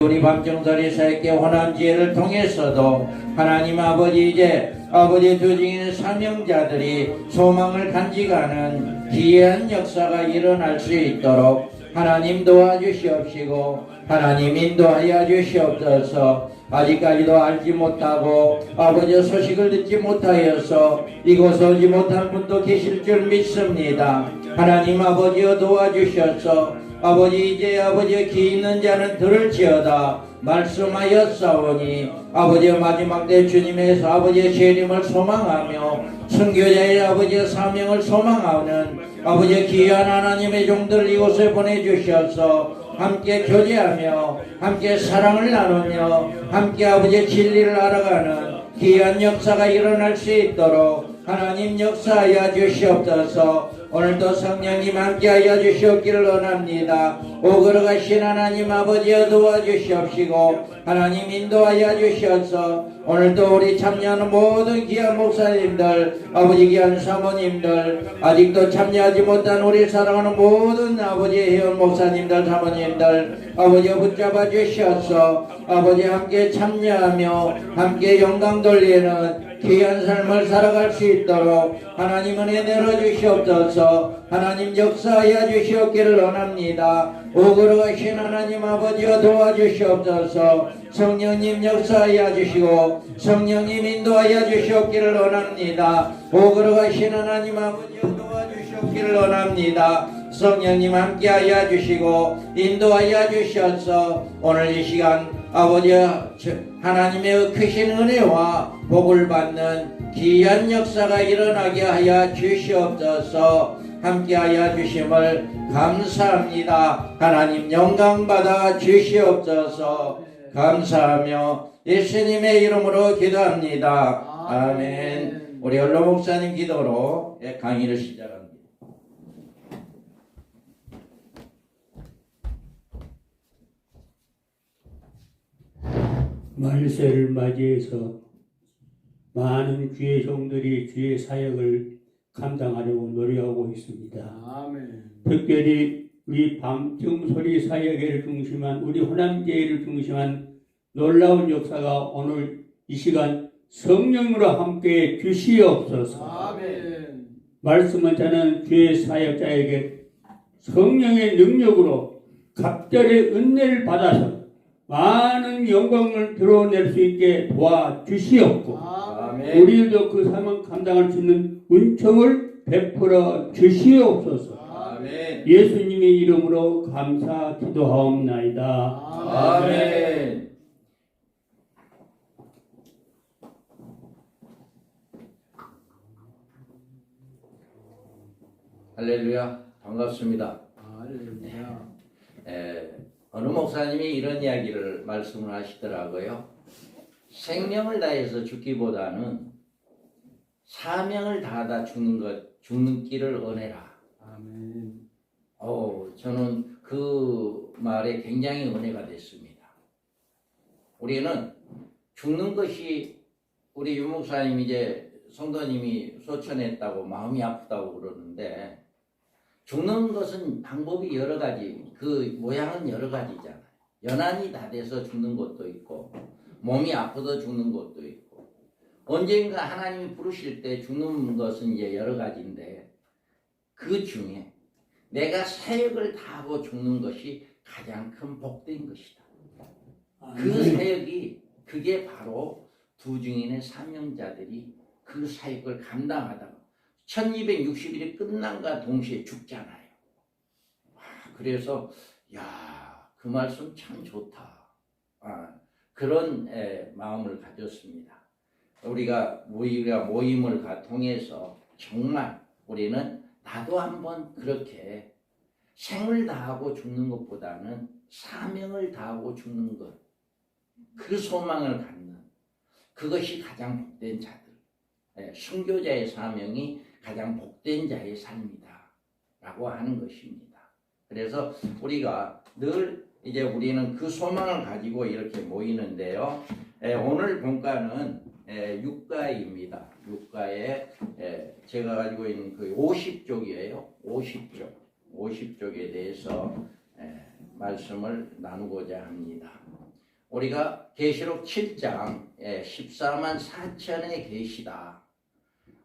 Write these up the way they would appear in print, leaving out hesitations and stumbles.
우리 밤정설이 새끼 호남지혜를 통해서도 하나님 아버지 이제 아버지 두 증인 사명자들이 소망을 간직하는 기이한 역사가 일어날 수 있도록 하나님 도와주시옵시고 하나님 인도하여 주시옵소서. 아직까지도 알지 못하고 아버지 소식을 듣지 못하여서 이곳에 오지 못한 분도 계실 줄 믿습니다. 하나님 아버지여 도와주셔서 아버지 이제 아버지 기 있는 자는 들을지어다 말씀하였사오니 아버지 마지막 때 주님의 아버지의 재림을 소망하며 선교자의 아버지의 사명을 소망하는 아버지의 귀한 하나님의 종들 이곳에 보내주셔서 함께 교제하며 함께 사랑을 나누며 함께 아버지의 진리를 알아가는 귀한 역사가 일어날 수 있도록 하나님 역사하여 주시옵소서. 오늘도 성령님 함께하여 주시옵기를 원합니다. 오걸어가신 하나님 아버지여 도와주시옵시고 하나님 인도하여 주셔서 오늘도 우리 참여하는 모든 귀한 목사님들 아버지 귀한 사모님들 아직도 참여하지 못한 우리 사랑하는 모든 아버지 회원 목사님들 사모님들 아버지 붙잡아 주셔서 아버지 함께 참여하며 함께 영광 돌리는 귀한 삶을 살아갈 수 있도록 하나님 은혜 내려주시옵소서. 하나님 역사하여 주시옵기를 원합니다. 오그러가신 하나님 아버지여 도와주시옵소서. 성령님 역사하여 주시고 성령님 인도하여 주시옵기를 원합니다. 오그러가신 하나님 아버지여 도와주시옵기를 원합니다. 성령님 함께하여 주시고 인도하여 주셔서 오늘 이 시간 아버지 하나님의 크신 은혜와 복을 받는 귀한 역사가 일어나게 하여 주시옵소서. 함께하여 주심을 감사합니다. 하나님 영광 받아 주시옵소서. 감사하며 예수님의 이름으로 기도합니다. 아멘. 우리 얼로 목사님 기도로 강의를 시작합니다. 말세를 맞이해서 많은 주의 종들이 주의 사역을 감당하려고 노력하고 있습니다. 아멘. 특별히 우리 밤정소리 사역회를 중심한 우리 호남제회를 중심한 놀라운 역사가 오늘 이 시간 성령으로 함께 주시옵소서. 아멘. 말씀은 저는 주의 사역자에게 성령의 능력으로 갑절의 은혜를 받아서 많은 영광을 드러낼 수 있게 도와주시옵고 아멘. 우리도 그 사명 감당할 수 있는 은총을 베풀어 주시옵소서. 아멘. 예수님의 이름으로 감사 기도하옵나이다. 아멘. 할렐루야. 반갑습니다. 할렐루야. 어느 목사님이 이런 이야기를 말씀을 하시더라고요. 생명을 다해서 죽기보다는 사명을 다하다 죽는 길을 은혜라. 아멘. 저는 그 말에 굉장히 은혜가 됐습니다. 우리는 죽는 것이 우리 유 목사님 이제 성도님이 소천했다고 마음이 아프다고 그러는데 죽는 것은 방법이 여러 가지, 그 모양은 여러 가지잖아요. 연한이 다 돼서 죽는 것도 있고 몸이 아프다 죽는 것도 있고 언젠가 하나님이 부르실 때 죽는 것은 이제 여러 가지인데 그 중에 내가 사역을 다하고 죽는 것이 가장 큰 복된 것이다. 그 사역이 그게 바로 두 증인의 사명자들이 그 사역을 감당하다가 1260일이 끝난과 동시에 죽잖아요. 그래서 그 말씀 참 좋다. 그런 마음을 가졌습니다. 우리가 모임을 통해서 정말 우리는 나도 한번 그렇게 생을 다하고 죽는 것보다는 사명을 다하고 죽는 것, 그 소망을 갖는 그것이 가장 복된 자들, 순교자의 사명이 가장 복된 자의 삶이다 라고 하는 것입니다. 그래서 우리가 늘 이제 우리는 그 소망을 가지고 이렇게 모이는데요. 오늘 본과는 육가입니다. 육가에 제가 가지고 있는 그 50쪽이에요. 50쪽에 대해서 말씀을 나누고자 합니다. 우리가 계시록 7장 14만 4천의 계시다.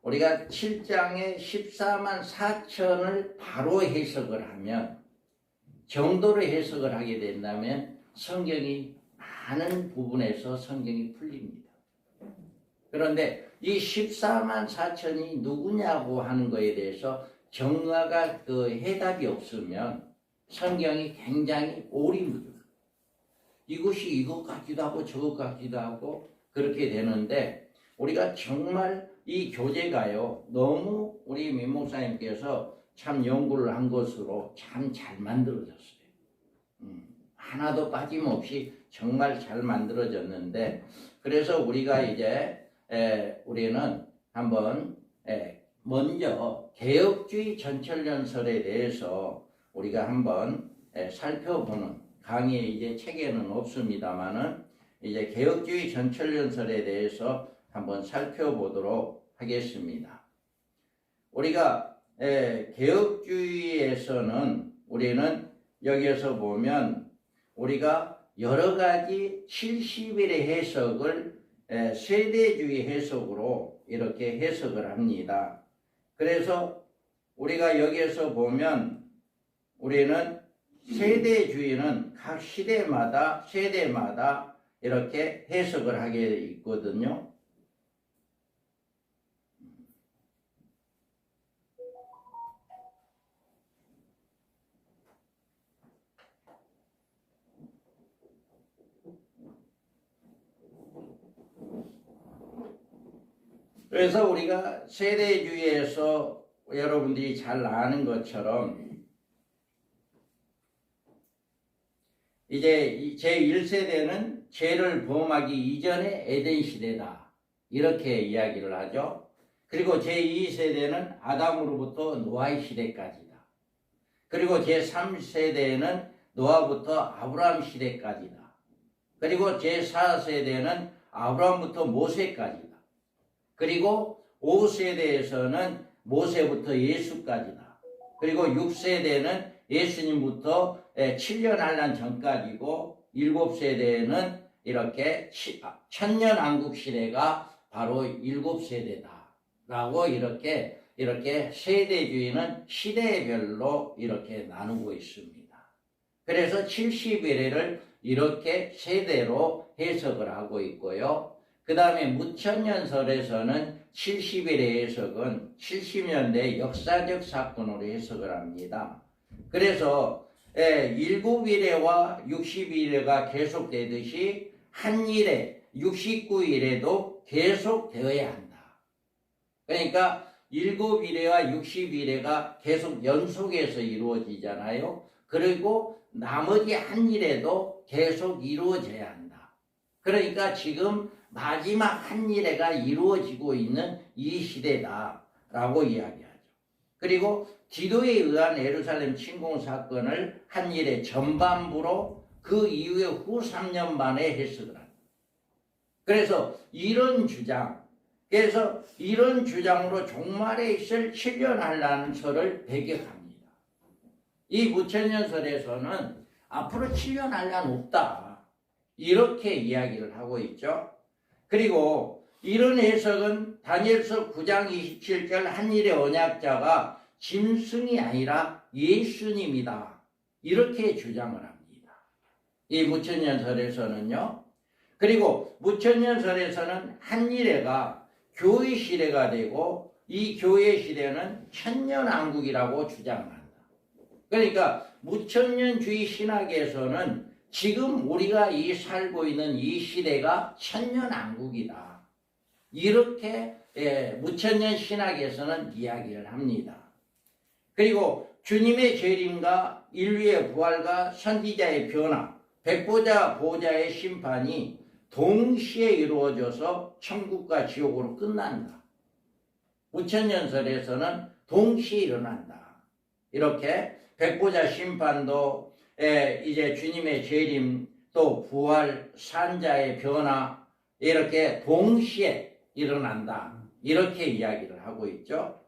우리가 7장의 14만 4천을 바로 해석을 하면, 정도로 해석을 하게 된다면 성경이 많은 부분에서 성경이 풀립니다. 그런데 이 14만 4천이 누구냐고 하는 것에 대해서 정확한 그 해답이 없으면 성경이 굉장히 오리무중, 이것이 이것 같기도 하고 저것 같기도 하고 그렇게 되는데, 우리가 정말 이 교재가요, 너무 우리 민 목사님께서 참 연구를 한 것으로 참 잘 만들어졌어요. 하나도 빠짐없이 정말 잘 만들어졌는데, 그래서 우리가 이제 우리는 한번 먼저 개혁주의 전철연설에 대해서 우리가 한번 살펴보는, 강의에 이제 책에는 없습니다만은 이제 개혁주의 전철연설에 대해서 한번 살펴보도록 하겠습니다. 우리가 개혁주의에서는 우리는 여기에서 보면 우리가 여러 가지 70일의 해석을 세대주의 해석으로 이렇게 해석을 합니다. 그래서 우리가 여기에서 보면 우리는 세대주의는 각 시대마다 세대마다 이렇게 해석을 하게 있거든요. 그래서 우리가 세대주의에서 여러분들이 잘 아는 것처럼 이제 제1세대는 죄를 범하기 이전의 에덴 시대다, 이렇게 이야기를 하죠. 그리고 제2세대는 아담으로부터 노아의 시대까지다. 그리고 제3세대는 노아부터 아브라함 시대까지다. 그리고 제4세대는 아브라함부터 모세까지다. 그리고 5세대에서는 모세부터 예수까지다. 그리고 6세대는 예수님부터 7년 한란 전까지고, 7세대는 이렇게 천년왕국 시대가 바로 7세대다라고 이렇게 세대주의는 시대별로 이렇게 나누고 있습니다. 그래서 70일을 이렇게 세대로 해석을 하고 있고요. 그 다음에 무천년설에서는 70일의 해석은 70년대 역사적 사건으로 해석을 합니다. 그래서 7일에와 60일에가 계속되듯이 한 일에 69일에도 계속되어야 한다. 그러니까 7일에와 60일에가 계속 연속해서 이루어지잖아요. 그리고 나머지 한 일에도 계속 이루어져야 한다. 그러니까 지금 마지막 한 일회가 이루어지고 있는 이 시대다라고 이야기하죠. 그리고 디도에 의한 예루살렘 침공 사건을 한 일의 전반부로 그 이후에 후 3년 만에 해석을 합니다. 그래서 이런 주장으로 종말에 있을 7년 한란설을 배격합니다. 이 무천년설에서는 앞으로 7년 한란 없다, 이렇게 이야기를 하고 있죠. 그리고 이런 해석은 다니엘서 9장 27절 한일의 언약자가 짐승이 아니라 예수님이다, 이렇게 주장을 합니다. 이 무천년설에서는요. 그리고 무천년설에서는 한일회가 교회 시대가 되고, 이 교회 시대는 천년왕국이라고 주장한다. 그러니까 무천년주의 신학에서는 지금 우리가 살고 있는 이 시대가 천년왕국이다, 이렇게 무천년 신학에서는 이야기를 합니다. 그리고 주님의 재림과 인류의 부활과 선지자의 변화, 백보자 보좌의 심판이 동시에 이루어져서 천국과 지옥으로 끝난다. 무천년설에서는 동시에 일어난다. 이렇게 백보자 심판도 이제 주님의 재림, 또 부활, 산자의 변화, 이렇게 동시에 일어난다, 이렇게 이야기를 하고 있죠.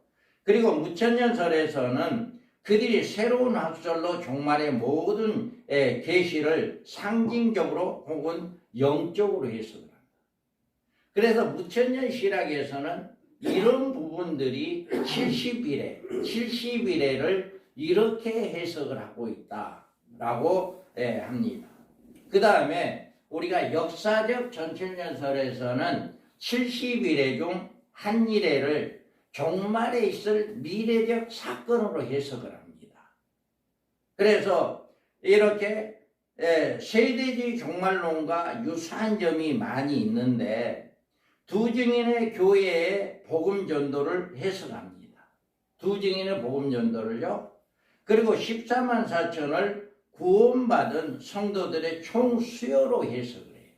그리고 무천년설에서는 그들이 새로운 학설로 종말의 모든 계시를 상징적으로 혹은 영적으로 해석을 합니다. 그래서 무천년 신학에서는 이런 부분들이 70일을 이렇게 해석을 하고 있다라고 합니다. 그 다음에 우리가 역사적 전천년설에서는 70일의 중 한 일회를 종말에 있을 미래적 사건으로 해석을 합니다. 그래서 이렇게 세대주의 종말론과 유사한 점이 많이 있는데 두 증인의 교회의 복음 전도를 해석합니다. 두 증인의 복음 전도를요. 그리고 14만 4천을 구원받은 성도들의 총 수요로 해석을 해요.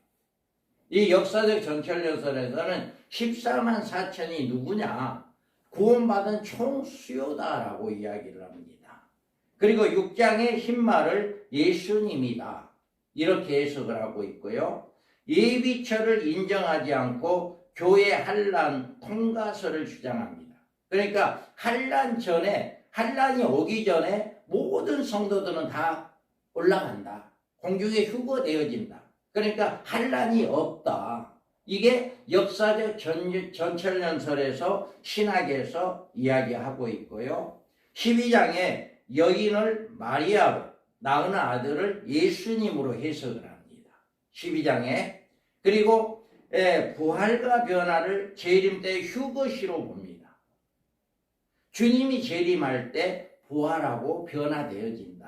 이 역사적 전천년설에서는 14만 4천이 누구냐? 구원받은 총 수요다라고 이야기를 합니다. 그리고 6장의 흰말을 예수님이다. 이렇게 해석을 하고 있고요. 예비처를 인정하지 않고 교회 환란 통과설을 주장합니다. 그러니까 환란이 오기 전에 모든 성도들은 다 올라간다. 공중에 휴거되어진다. 그러니까 환란이 없다. 이게 역사적 전천년설에서 신학에서 이야기하고 있고요. 12장에 여인을 마리아로 낳은 아들을 예수님으로 해석을 합니다. 12장에. 그리고 부활과 변화를 재림 때 휴거시로 봅니다. 주님이 재림할 때 부활하고 변화되어진다.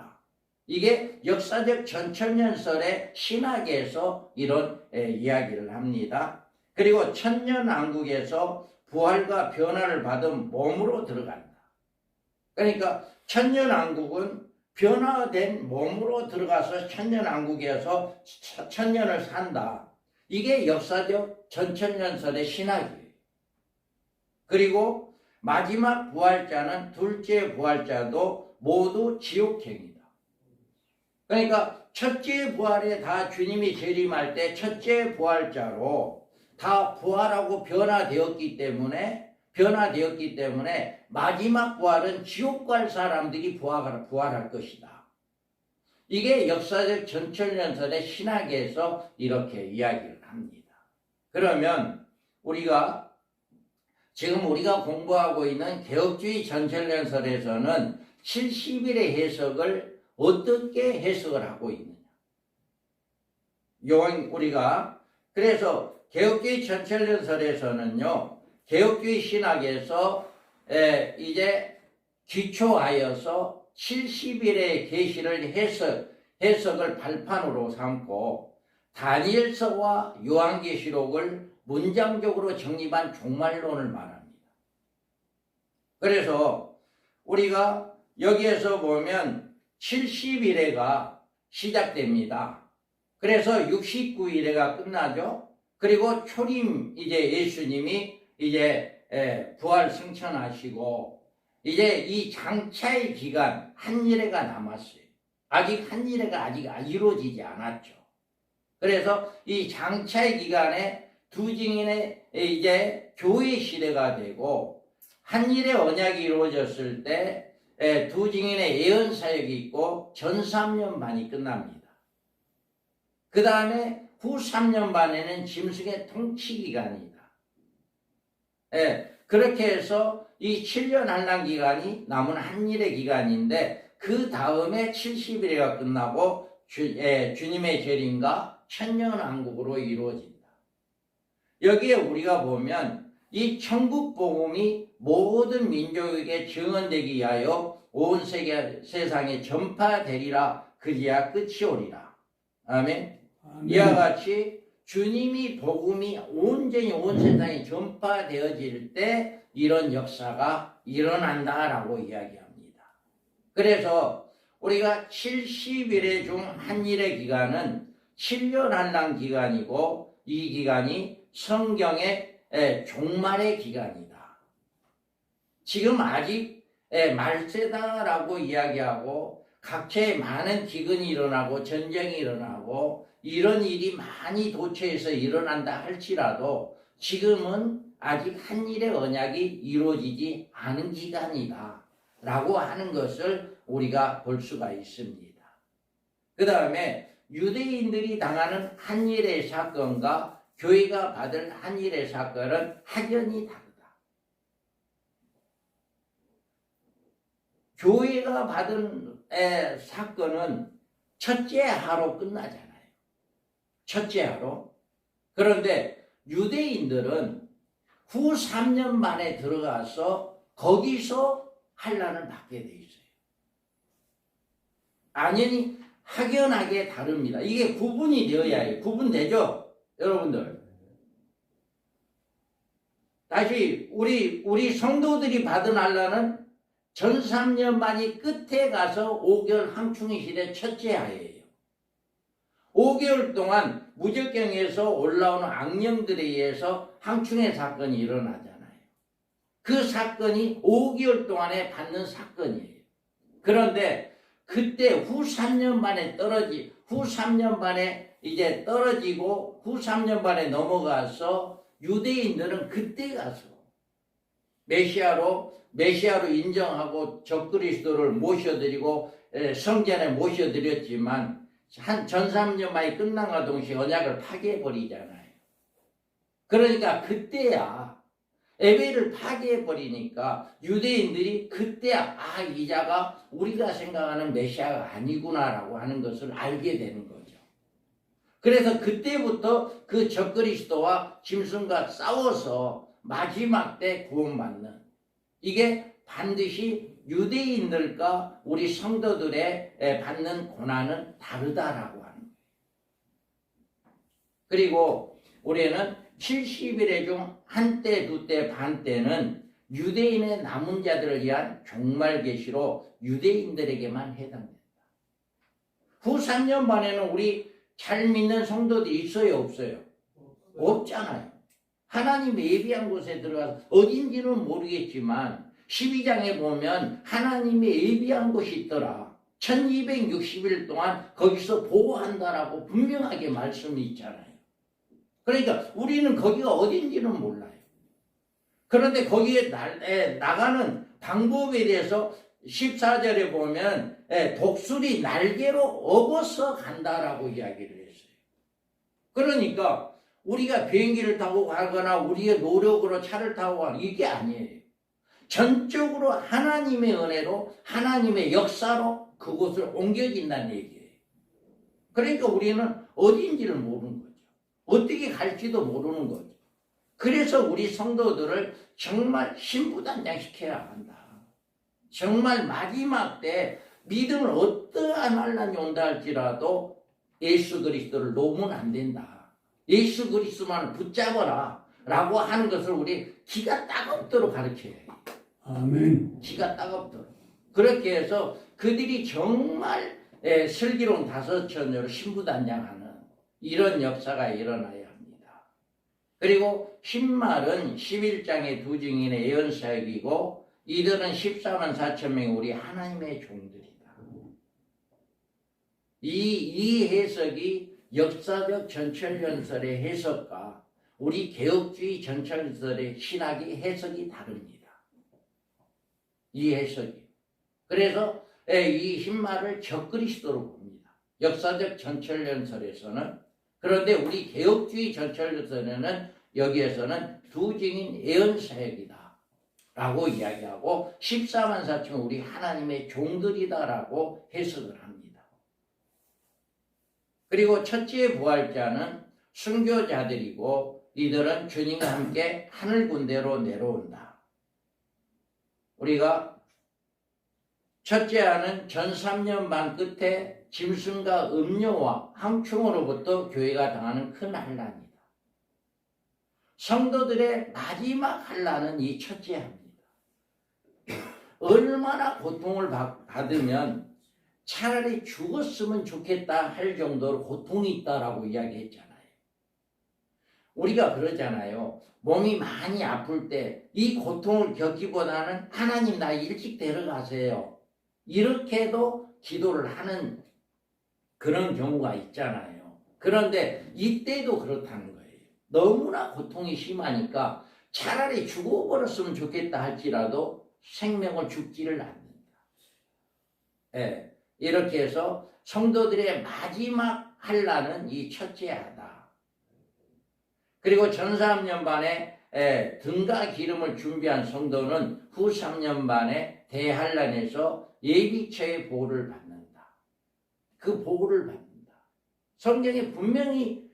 이게 역사적 전천년설의 신학에서 이런 이야기를 합니다. 그리고 천년왕국에서 부활과 변화를 받은 몸으로 들어간다. 그러니까 천년왕국은 변화된 몸으로 들어가서 천년왕국에서 천년을 산다. 이게 역사적 전천년설의 신학이에요. 그리고 마지막 부활자는 둘째 부활자도 모두 지옥행이다. 그러니까 첫째 부활에 다 주님이 재림할 때 첫째 부활자로 다 부활하고 변화되었기 때문에 마지막 부활은 지옥 갈 사람들이 부활할 것이다. 이게 역사적 전천년설의 신학에서 이렇게 이야기를 합니다. 그러면 지금 우리가 공부하고 있는 개혁주의 전천년설에서는 70일의 해석을 어떻게 해석을 하고 있느냐. 그래서 개혁주의 전천년설에서는요, 개혁주의 신학에서 이제 기초하여서 70일의 계시를 해석을 발판으로 삼고 다니엘서와 요한계시록을 문장적으로 정립한 종말론을 말합니다. 그래서 우리가 여기에서 보면 70일회가 시작됩니다. 그래서 69일회가 끝나죠. 그리고 초림 예수님이 부활 승천하시고 이제 이 장차의 기간 한 일회가 남았어요. 아직 한 일회가 아직 이루어지지 않았죠. 그래서 이 장차의 기간에 두 증인의 교회 시대가 되고 한 일의 언약이 이루어졌을 때 두 증인의 예언 사역이 있고 전 3년 반이 끝납니다. 그 다음에 후 3년 반에는 짐승의 통치 기간이다. 그렇게 해서 이 7년 한란 기간이 남은 한 일의 기간인데 그 다음에 70일회가 끝나고 주님의 재림과 천년왕국으로 이루어진다. 여기에 우리가 보면 이 천국 복음이 모든 민족에게 증언되기 위하여 온 세상에 전파되리라. 그리야 끝이 오리라. 아멘. 이와 같이 주님이 복음이 온전히 온 세상에 전파되어질 때 이런 역사가 일어난다라고 이야기합니다. 그래서 우리가 70일의 중 한 일의 기간은 7년 한란 기간이고 이 기간이 성경의 종말의 기간이다. 지금 아직 말세다라고 이야기하고 각처에 많은 기근이 일어나고 전쟁이 일어나고 이런 일이 많이 도처에서 일어난다 할지라도 지금은 아직 한 일의 언약이 이루어지지 않은 기간이다. 라고 하는 것을 우리가 볼 수가 있습니다. 그 다음에 유대인들이 당하는 한일의 사건과 교회가 받을 한일의 사건은 확연히 다르다. 교회가 받은 사건은 첫째 하로 끝나잖아요. 첫째 하로. 그런데 유대인들은 후 3년 만에 들어가서 거기서 환난을 받게 돼 있어요. 당연히 확연하게 다릅니다. 이게 구분이 되어야 해요. 구분되죠? 여러분들. 다시 우리 성도들이 받은 환난은 전 3년 만이 끝에 가서 5개월 항충의 시대 첫째 하예요. 5개월 동안 무적경에서 올라오는 악령들에 의해서 항충의 사건이 일어나잖아요. 그 사건이 5개월 동안에 받는 사건이에요. 그런데 그때 후 3년 만에 후 3년 만에 이제 떨어지고 후 3년 만에 넘어가서 유대인들은 그때 가서 메시아로 인정하고 적그리스도를 모셔드리고 성전에 모셔드렸지만 전 3년 만에 끝난과 동시에 언약을 파괴해버리잖아요. 그러니까 그때야 예배를 파괴해버리니까 유대인들이 그때야 이 자가 우리가 생각하는 메시아가 아니구나라고 하는 것을 알게 되는 거죠. 그래서 그때부터 그 적그리스도와 짐승과 싸워서 마지막 때 구원받는, 이게 반드시 유대인들과 우리 성도들의 받는 고난은 다르다라고 하는 거예요. 그리고 우리는 70일의 중 한때, 두때, 반때는 유대인의 남은 자들을 위한 종말 계시로 유대인들에게만 해당된다. 후 3년 만에는 우리 잘 믿는 성도들이 있어요, 없어요? 없잖아요. 하나님 예비한 곳에 들어가서 어딘지는 모르겠지만 12장에 보면 하나님이 예비한 곳이 있더라. 1260일 동안 거기서 보호한다라고 분명하게 말씀이 있잖아요. 그러니까 우리는 거기가 어딘지는 몰라요. 그런데 거기에 나가는 방법에 대해서 14절에 보면 독수리 날개로 업어서 간다라고 이야기를 했어요. 그러니까 우리가 비행기를 타고 가거나 우리의 노력으로 차를 타고 가는 이게 아니에요. 전적으로 하나님의 은혜로 하나님의 역사로 그곳을 옮겨진다는 얘기예요. 그러니까 우리는 어딘지를 모르는 거죠. 어떻게 갈지도 모르는 거죠. 그래서 우리 성도들을 정말 신부단장시켜야 한다. 정말 마지막 때 믿음을 어떠한 환난이 온다 할지라도 예수 그리스도를 놓으면 안 된다. 예수 그리스도만 붙잡아라 라고 하는 것을 우리 기가 따갑도록 가르쳐야 해요. 아멘. 기가 따갑도록. 그렇게 해서 그들이 정말 슬기로운 다섯천녀로 신부단장하는 이런 역사가 일어나야 합니다. 그리고 흰말은 11장의 두 증인의 예언사역이고 이들은 14만 4천 명의 우리 하나님의 종들이다. 이 해석이 역사적 전철연설의 해석과 우리 개혁주의 전철연설의 신학의 해석이 다릅니다. 이 해석이. 그래서 이 흰말을 적그리스도로 봅니다. 역사적 전철연설에서는. 그런데 우리 개혁주의 전철연설에는 여기에서는 두 증인 예언사역이다 라고 이야기하고 14만 4천 우리 하나님의 종들이다라고 해석을 합니다. 그리고 첫째 부활자는 순교자들이고 이들은 주님과 함께 하늘 군대로 내려온다. 우리가 첫째하는 전 3년 반 끝에 짐승과 음료와 항충으로부터 교회가 당하는 큰 환난이다. 성도들의 마지막 환난은 이 첫째합니다. 얼마나 고통을 받으면 차라리 죽었으면 좋겠다 할 정도로 고통이 있다라고 이야기했잖아요. 우리가 그러잖아요. 몸이 많이 아플 때 이 고통을 겪기보다는 하나님 나 일찍 데려가세요. 이렇게도 기도를 하는 그런 경우가 있잖아요. 그런데 이때도 그렇다는 거예요. 너무나 고통이 심하니까 차라리 죽어버렸으면 좋겠다 할지라도 생명을 죽지를 않는다. 예, 이렇게 해서 성도들의 마지막 한란은 이 첫째 하다. 그리고 전 3년 반에 등과 기름을 준비한 성도는 후 3년 반에 대한란에서 예비처의 보호를 받는다. 그 보호를 받는다. 성경에 분명히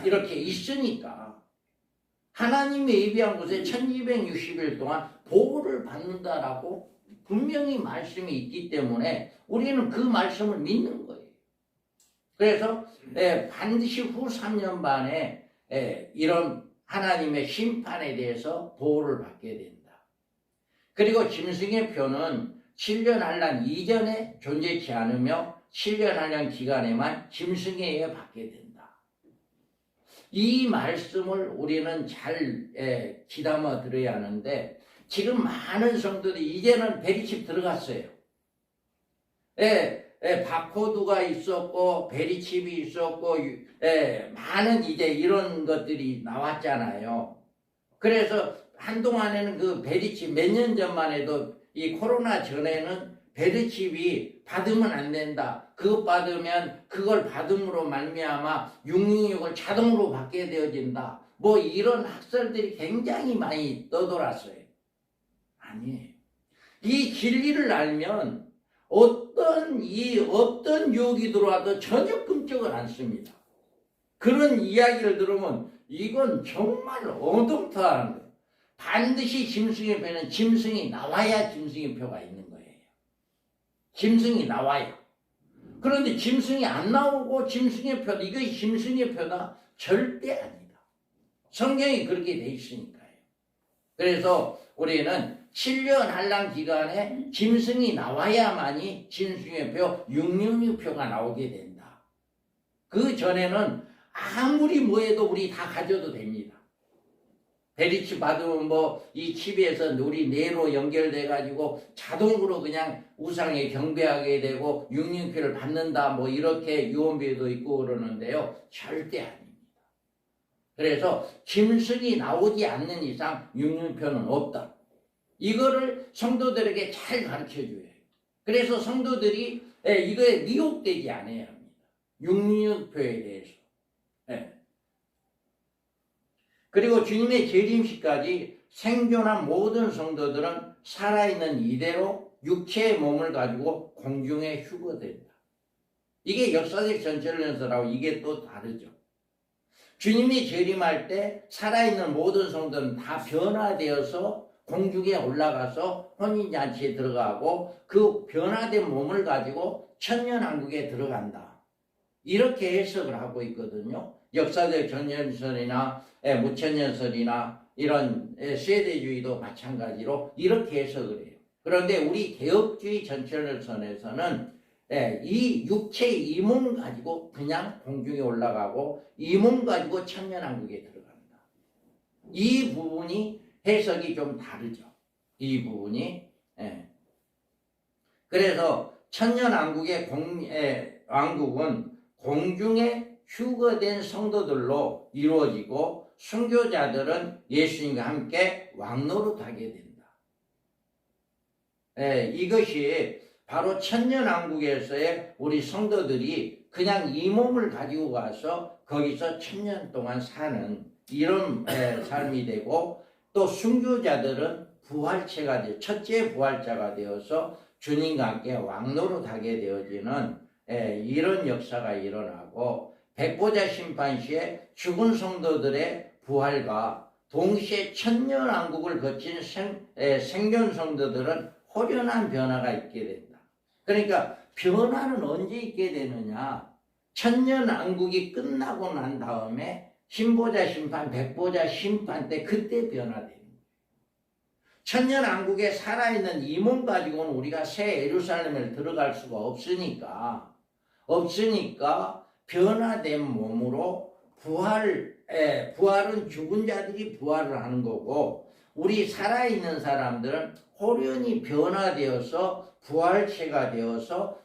이렇게 있으니까 하나님이 예비한 곳에 1260일 동안 보호를 받는다라고 분명히 말씀이 있기 때문에 우리는 그 말씀을 믿는 거예요. 그래서 반드시 후 3년 반에 이런 하나님의 심판에 대해서 보호를 받게 된다. 그리고 짐승의 표는 7년 한란 이전에 존재치 않으며 7년 한란 기간에만 짐승에 의해 받게 된다. 이 말씀을 우리는 잘 귀담아 들어야 하는데 지금 많은 성도들이 이제는 베리칩 들어갔어요. 바코드가 있었고 베리칩이 있었고 많은 이제 이런 것들이 나왔잖아요. 그래서 한동안에는 그 베리칩 몇 년 전만 해도 이 코로나 전에는 베리칩이 받으면 안 된다. 그것 받으면 그걸 받음으로 말미암아 666을 자동으로 받게 되어진다. 뭐 이런 학설들이 굉장히 많이 떠돌았어요. 아니에요. 이 진리를 알면 어떤 유혹이 들어와도 전혀 끔찍을 않습니다. 그런 이야기를 들으면 이건 정말 어둠타는 거예요. 반드시 짐승의 표는 짐승이 나와야 짐승의 표가 있는 거예요. 짐승이 나와야. 그런데 짐승이 안 나오고 짐승의 표다. 이것이 짐승의 표다? 절대 아니다. 성경이 그렇게 돼 있으니까요. 그래서 우리는 7년 한란 기간에 짐승이 나와야만이 짐승의 표, 666표가 나오게 된다. 그 전에는 아무리 뭐해도 우리 다 가져도 됩니다. 베리칩 받으면 뭐 이 칩에서 우리 뇌로 연결돼 가지고 자동으로 그냥 우상에 경배하게 되고 666표를 받는다 뭐 이렇게 유언비도 있고 그러는데요. 절대 아닙니다. 그래서 짐승이 나오지 않는 이상 666표는 없다. 이거를 성도들에게 잘 가르쳐 줘야 해요. 그래서 성도들이 이거에 미혹되지 않아야 합니다. 666표에 대해서. 그리고 주님의 재림시까지 생존한 모든 성도들은 살아있는 이대로 육체의 몸을 가지고 공중에 휴거된다. 이게 역사적 전철연설하고 이게 또 다르죠. 주님이 재림할 때 살아있는 모든 성도는 다 변화되어서 공중에 올라가서 혼인잔치에 들어가고 그 변화된 몸을 가지고 천년왕국에 들어간다. 이렇게 해석을 하고 있거든요. 역사적 전연설이나 무천연설이나 이런 세대주의도 마찬가지로 이렇게 해석을 해요. 그런데 우리 개혁주의 전철선에서는 이 육체의 이 몸 가지고 그냥 공중에 올라가고 이 몸 가지고 천년왕국에 들어간다. 이 부분이 해석이 좀 다르죠. 이 부분이. 그래서 천년왕국의 왕국은 공중에 휴거된 성도들로 이루어지고 순교자들은 예수님과 함께 왕노릇하게 된다. 이것이 바로 천년왕국에서의 우리 성도들이 그냥 이 몸을 가지고 가서 거기서 천년 동안 사는 이런 삶이 되고 또 순교자들은 부활체가 돼 첫째 부활자가 되어서 주님과 함께 왕노릇하게 되어지는 이런 역사가 일어나고 백보자 심판 시에 죽은 성도들의 부활과 동시에 천년왕국을 거친 생존 성도들은 호련한 변화가 있게 된다. 그러니까 변화는 언제 있게 되느냐? 천년왕국이 끝나고 난 다음에 신보자 심판, 백보자 심판 때 그때 변화되는 거예요. 천년왕국에 살아있는 이 몸 가지고는 우리가 새 예루살렘을 들어갈 수가 없으니까 변화된 몸으로 부활은 죽은 자들이 부활을 하는 거고 우리 살아있는 사람들은 호련히 변화되어서 부활체가 되어서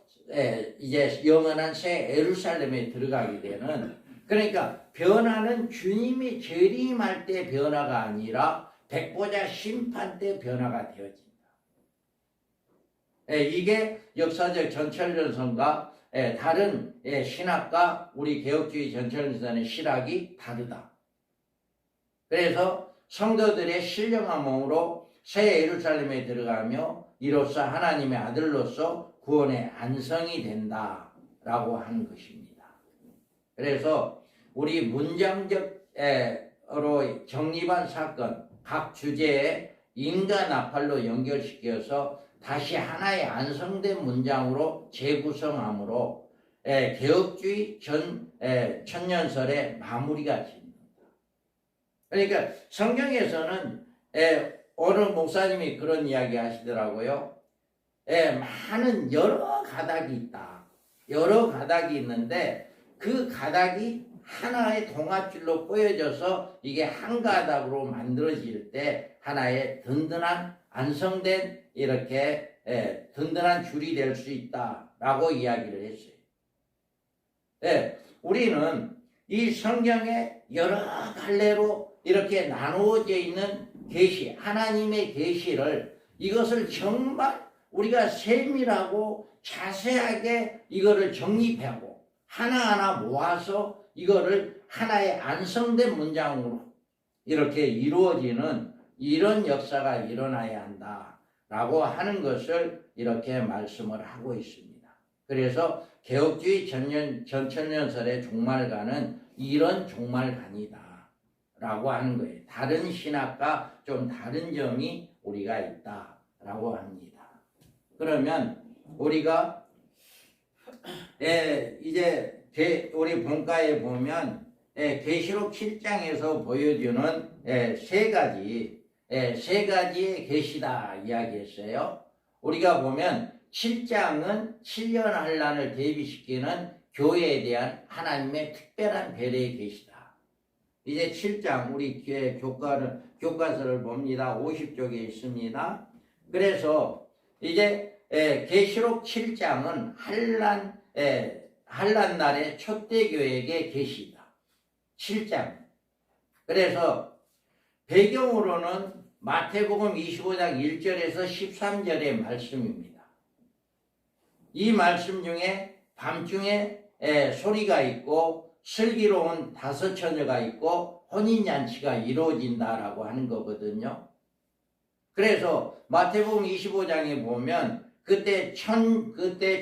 이제 영원한 새 예루살렘에 들어가게 되는 그러니까 변화는 주님이 재림할 때 변화가 아니라 백보자 심판 때 변화가 되어진다. 이게 역사적 전철연선과 다른 신학과 우리 개혁주의 전철연선의 실학이 다르다. 그래서 성도들의 신령한 몸으로 새 예루살렘에 들어가며 이로써 하나님의 아들로서 구원의 안성이 된다라고 하는 것입니다. 그래서 우리 문장적으로 정립한 사건 각 주제에 인과 나팔로 연결시켜서 다시 하나의 안성된 문장으로 재구성함으로 개혁주의 천년설의 마무리가 됩니다. 그러니까 성경에서는 어느 목사님이 그런 이야기 하시더라고요. 많은 여러 가닥이 있다. 여러 가닥이 있는데 그 가닥이 하나의 동아줄로 꼬여져서 이게 한 가닥으로 만들어질 때 하나의 든든한 안성된 이렇게 든든한 줄이 될 수 있다라고 이야기를 했어요. 우리는 이 성경의 여러 갈래로 이렇게 나누어져 있는 계시, 하나님의 계시를 이것을 정말 우리가 세밀하고 자세하게 이거를 정립하고 하나하나 모아서 이거를 하나의 안성된 문장으로 이렇게 이루어지는 이런 역사가 일어나야 한다라고 하는 것을 이렇게 말씀을 하고 있습니다. 그래서 개혁주의 전천년설의 종말관은 이런 종말관이다 라고 하는 거예요. 다른 신학과 좀 다른 점이 우리가 있다라고 합니다. 그러면 우리가 이제 우리 본과에 보면 계시록 7장에서 보여주는 세 가지의 계시다 이야기했어요. 우리가 보면 7장은 7년 환란을 대비시키는 교회에 대한 하나님의 특별한 배려의 계시다. 이제 7장 우리 교과서를 봅니다. 50쪽에 있습니다. 그래서 이제 계시록 7장은 환란 날의 초대교회에게 계시다. 7장. 그래서 배경으로는 마태복음 25장 1절에서 13절의 말씀입니다. 이 말씀 중에 밤중에 소리가 있고 슬기로운 5 처녀가 있고 혼인잔치가 이루어진다라고 하는 거거든요. 그래서 마태복음 25장에 보면 그때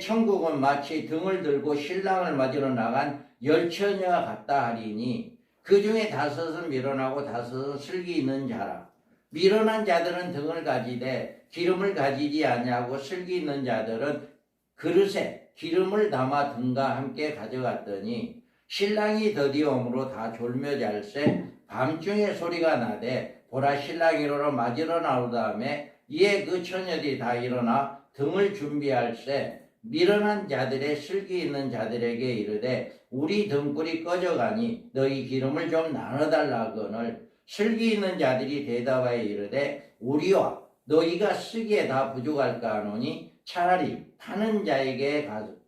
천국은 마치 등을 들고 신랑을 맞으러 나간 10처녀와 같다 하리니 그 중에 5은 미련하고 5은 슬기 있는 자라. 미련한 자들은 등을 가지되 기름을 가지지 아니하고 슬기 있는 자들은 그릇에 기름을 담아 등과 함께 가져갔더니 신랑이 더디옴으로 다 졸며 잘새 밤중에 소리가 나되 보라 신랑이 이르러 맞으러 나오다음에 이에 그 처녀들이 다 일어나 등을 준비할새 미련한 자들의 슬기 있는 자들에게 이르되 우리 등불이 꺼져가니 너희 기름을 좀 나눠달라거늘 슬기 있는 자들이 대답하여 이르되 우리와 너희가 쓰기에 다 부족할까 하노니 차라리 타는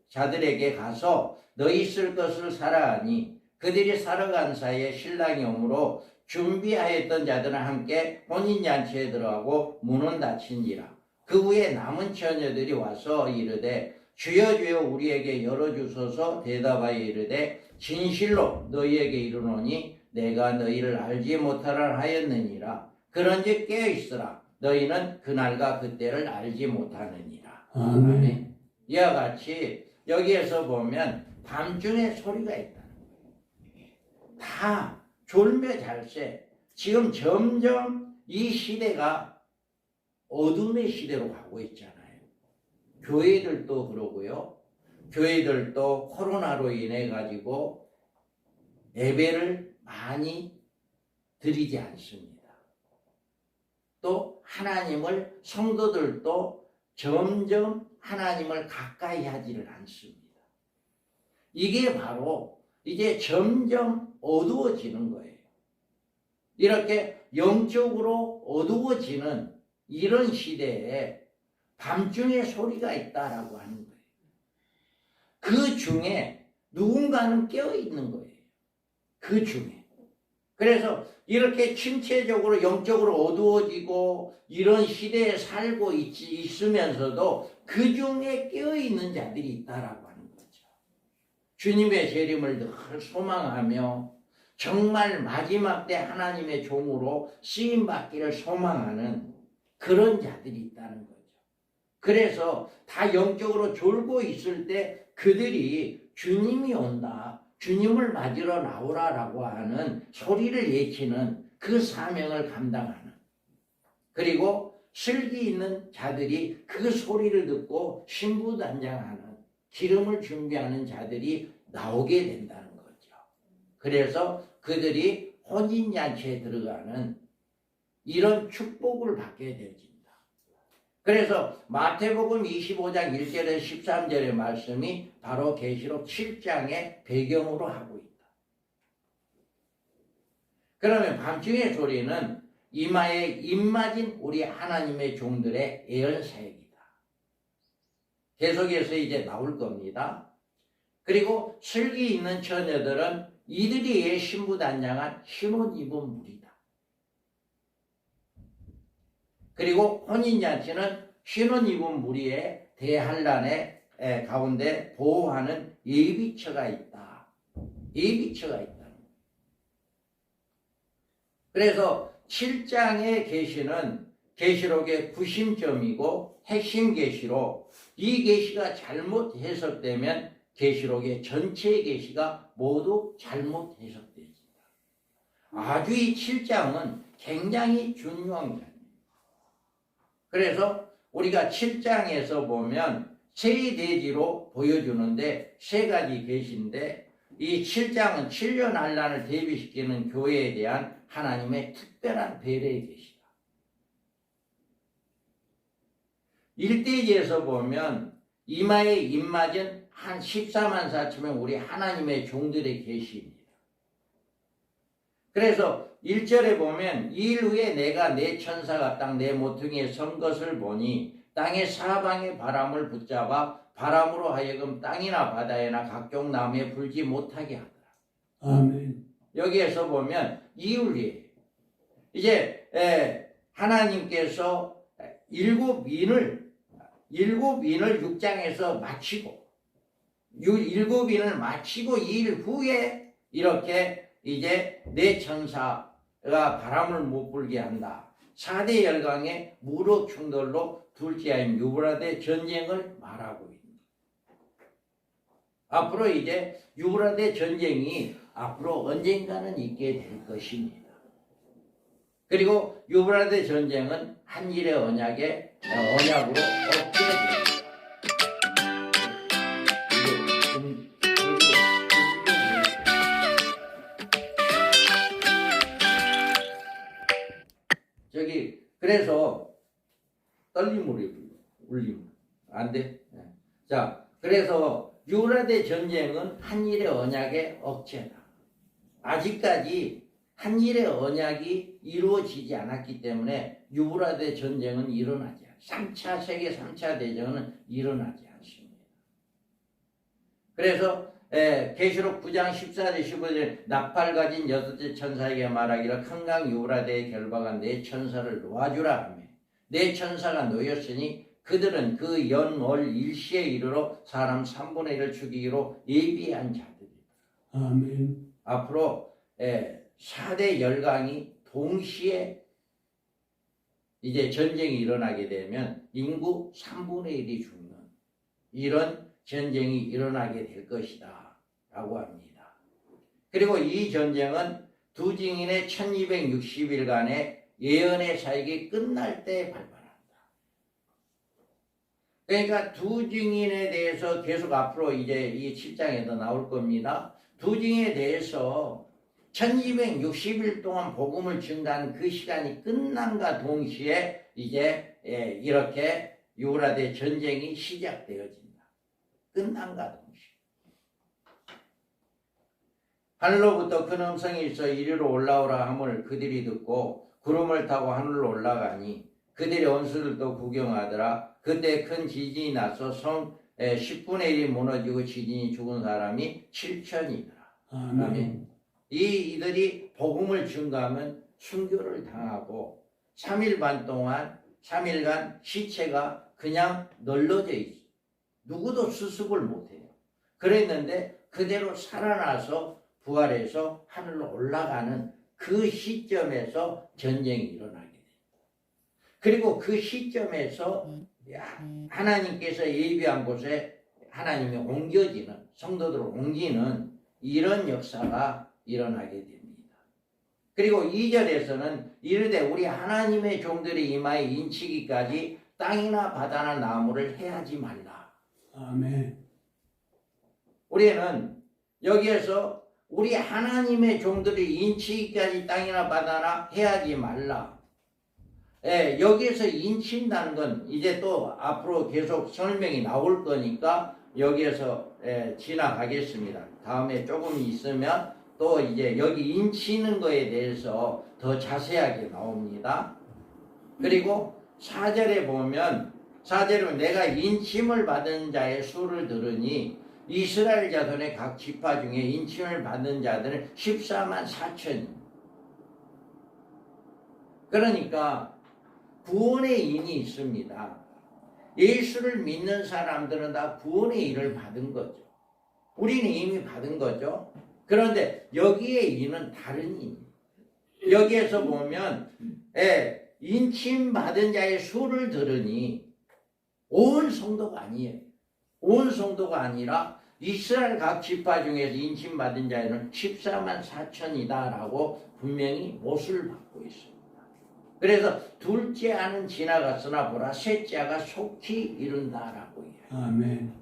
자들에게 가서 너희 쓸 것을 사라 하니 그들이 사러 간 사이에 신랑이 오므로 준비하였던 자들은 함께 혼인잔치에 들어가고 문은 닫힌지라. 그 후에 남은 처녀들이 와서 이르되 주여 주여 우리에게 열어주소서. 대답하여 이르되 진실로 너희에게 이르노니 내가 너희를 알지 못하라 하였느니라. 그런즉 깨어있으라. 너희는 그날과 그때를 알지 못하느니라. 아멘. 이와 같이 여기에서 보면 밤중에 소리가 있다는 거예요. 다 졸며 잘새. 지금 점점 이 시대가 어둠의 시대로 가고 있잖아요. 교회들도 그러고요. 교회들도 코로나로 인해 가지고 예배를 많이 드리지 않습니다. 또 하나님을 성도들도 점점 하나님을 가까이 하지를 않습니다. 이게 바로 이제 점점 어두워지는 거예요. 이렇게 영적으로 어두워지는 이런 시대에 밤중에 소리가 있다라고 하는 거예요. 그 중에 누군가는 깨어 있는 거예요. 그 중에. 그래서 이렇게 침체적으로 영적으로 어두워지고 이런 시대에 살고 있으면서도 그 중에 깨어있는 자들이 있다라고 하는 거죠. 주님의 재림을 늘 소망하며 정말 마지막 때 하나님의 종으로 쓰임받기를 소망하는 그런 자들이 있다는 거죠. 그래서 다 영적으로 졸고 있을 때 그들이 주님이 온다, 주님을 맞으러 나오라라고 하는 소리를 외치는 그 사명을 감당하는, 그리고 슬기 있는 자들이 그 소리를 듣고 신부단장하는, 기름을 준비하는 자들이 나오게 된다는 거죠. 그래서 그들이 혼인잔치에 들어가는 이런 축복을 받게 되어진다. 그래서 마태복음 25장 1절에서 13절의 말씀이 바로 계시록 7장의 배경으로 하고 있다. 그러면 밤중의 소리는 이마에 입맞은 우리 하나님의 종들의 예언사역이다. 계속해서 이제 나올 겁니다. 그리고 슬기 있는 처녀들은 이들이 신부단장한 신혼 입은 무리다. 그리고 혼인잔치는 신혼 입은 무리의 대환란의 가운데 보호하는 예비처가 있다. 예비처가 있다. 그래서 7장의 계시는 계시록의 구심점이고 핵심 계시로, 이 계시가 잘못 해석되면 계시록의 전체 계시가 모두 잘못 해석되어진다. 아주 이 7장은 굉장히 중요한 거예요. 그래서 우리가 7장에서 보면 세 대지로 보여주는데 세 가지 계시인데, 이 7장은 7년 환란을 대비시키는 교회에 대한 하나님의 특별한 배려의 계시다. 1대지에서 보면 이마에 입맞은 한 14만 4천명 우리 하나님의 종들의 계시입니다. 그래서 1절에 보면 이일 후에 내가 내 천사가 딱 내 모퉁이에 선 것을 보니 땅의 사방의 바람을 붙잡아 바람으로 하여금 땅이나 바다에나 각종 나무에 불지 못하게 하더라. 아멘. 여기에서 보면 이율이에요. 이제 하나님께서 일곱 인을 6장에서 마치고, 일곱 인을 마치고 2일 후에 이렇게 이제 내 천사가 바람을 못 불게 한다. 4대 열강의 무력 충돌로 둘째인 유브라데 전쟁을 말하고 있다. 앞으로 이제 유브라데 전쟁이 앞으로 언젠가는 있게 될 것입니다. 그리고 유브라데 전쟁은 한일의 언약으로 엎드려집니다. 그래서 떨림으로 울림 안 돼. 자, 그래서 유브라데 전쟁은 한일의 언약의 억제다. 아직까지 한일의 언약이 이루어지지 않았기 때문에 유브라데 전쟁은 일어나지 않습니다. 3차 세계 3차 대전은 일어나지 않습니다. 그래서 계시록 9장 14절 15절 나팔 가진 6째 천사에게 말하기를 큰 강 유브라데의 결박한 내 천사를 놓아주라 하며, 내 천사가 놓였으니 그들은 그 연월 일시에 이르러 사람 3분의 1을 죽이기로 예비한 자들이다. 아멘. 앞으로 4대 열강이 동시에 이제 전쟁이 일어나게 되면 인구 3분의 1이 죽는 이런 전쟁이 일어나게 될 것이다 라고 합니다. 그리고 이 전쟁은 두 증인의 1260일간의 예언의 사역이 끝날 때 발발한다. 그러니까 두 증인에 대해서 계속 앞으로 이제 이 7장에도 나올 겁니다. 두 증인에 대해서 1260일 동안 복음을 증가한 그 시간이 끝남과 동시에 이제 이렇게 유브라데 전쟁이 시작되어진다. 끝남과 동시에. 하늘로부터 큰 음성이 있어 이리로 올라오라 함을 그들이 듣고 구름을 타고 하늘로 올라가니 그들의 원수들도 구경하더라. 그때 큰 지진이 나서 성 10분의 1이 무너지고 지진이 죽은 사람이 7천이더라. 아멘. 이들이 복음을 증거하면 순교를 당하고 3일 반 동안 3일간 시체가 그냥 널러져 있어. 누구도 수습을 못해요. 그랬는데 그대로 살아나서 부활해서 하늘로 올라가는 그 시점에서 전쟁이 일어나게 돼요. 그리고 그 시점에서 하나님께서 예비한 곳에 하나님이 옮겨지는, 성도들을 옮기는 이런 역사가 일어나게 됩니다. 그리고 2절에서는 이르되 우리 하나님의 종들의 이마에 인치기까지 땅이나 바다나 나무를 해하지 말라. 아멘. 우리는 여기에서 우리 하나님의 종들이 인치기까지 땅이나 바다나 해하지 말라. 여기에서 인친다는 건 이제 또 앞으로 계속 설명이 나올 거니까 여기에서 지나가겠습니다. 다음에 조금 있으면 또 이제 여기 인치는 거에 대해서 더 자세하게 나옵니다. 그리고 4절에 보면 4절은 내가 인침을 받은 자의 수를 들으니 이스라엘 자손의 각 지파 중에 인침을 받은 자들은 14만 4천입니다. 그러니까 구원의 인이 있습니다. 예수를 믿는 사람들은 다 구원의 인을 받은 거죠. 우리는 이미 받은 거죠. 그런데 여기에 인은 다른 인. 여기에서 보면 인침 받은 자의 수를 들으니 온 성도가 아니에요. 온 성도가 아니라 이스라엘 각 지파 중에서 인침 받은 자는 14만 4천이다라고 분명히 못을 받고 있습니다. 그래서 둘째 아는 지나갔으나 보라 셋째 아가 속히 이룬다라고 이야기해요. 아멘.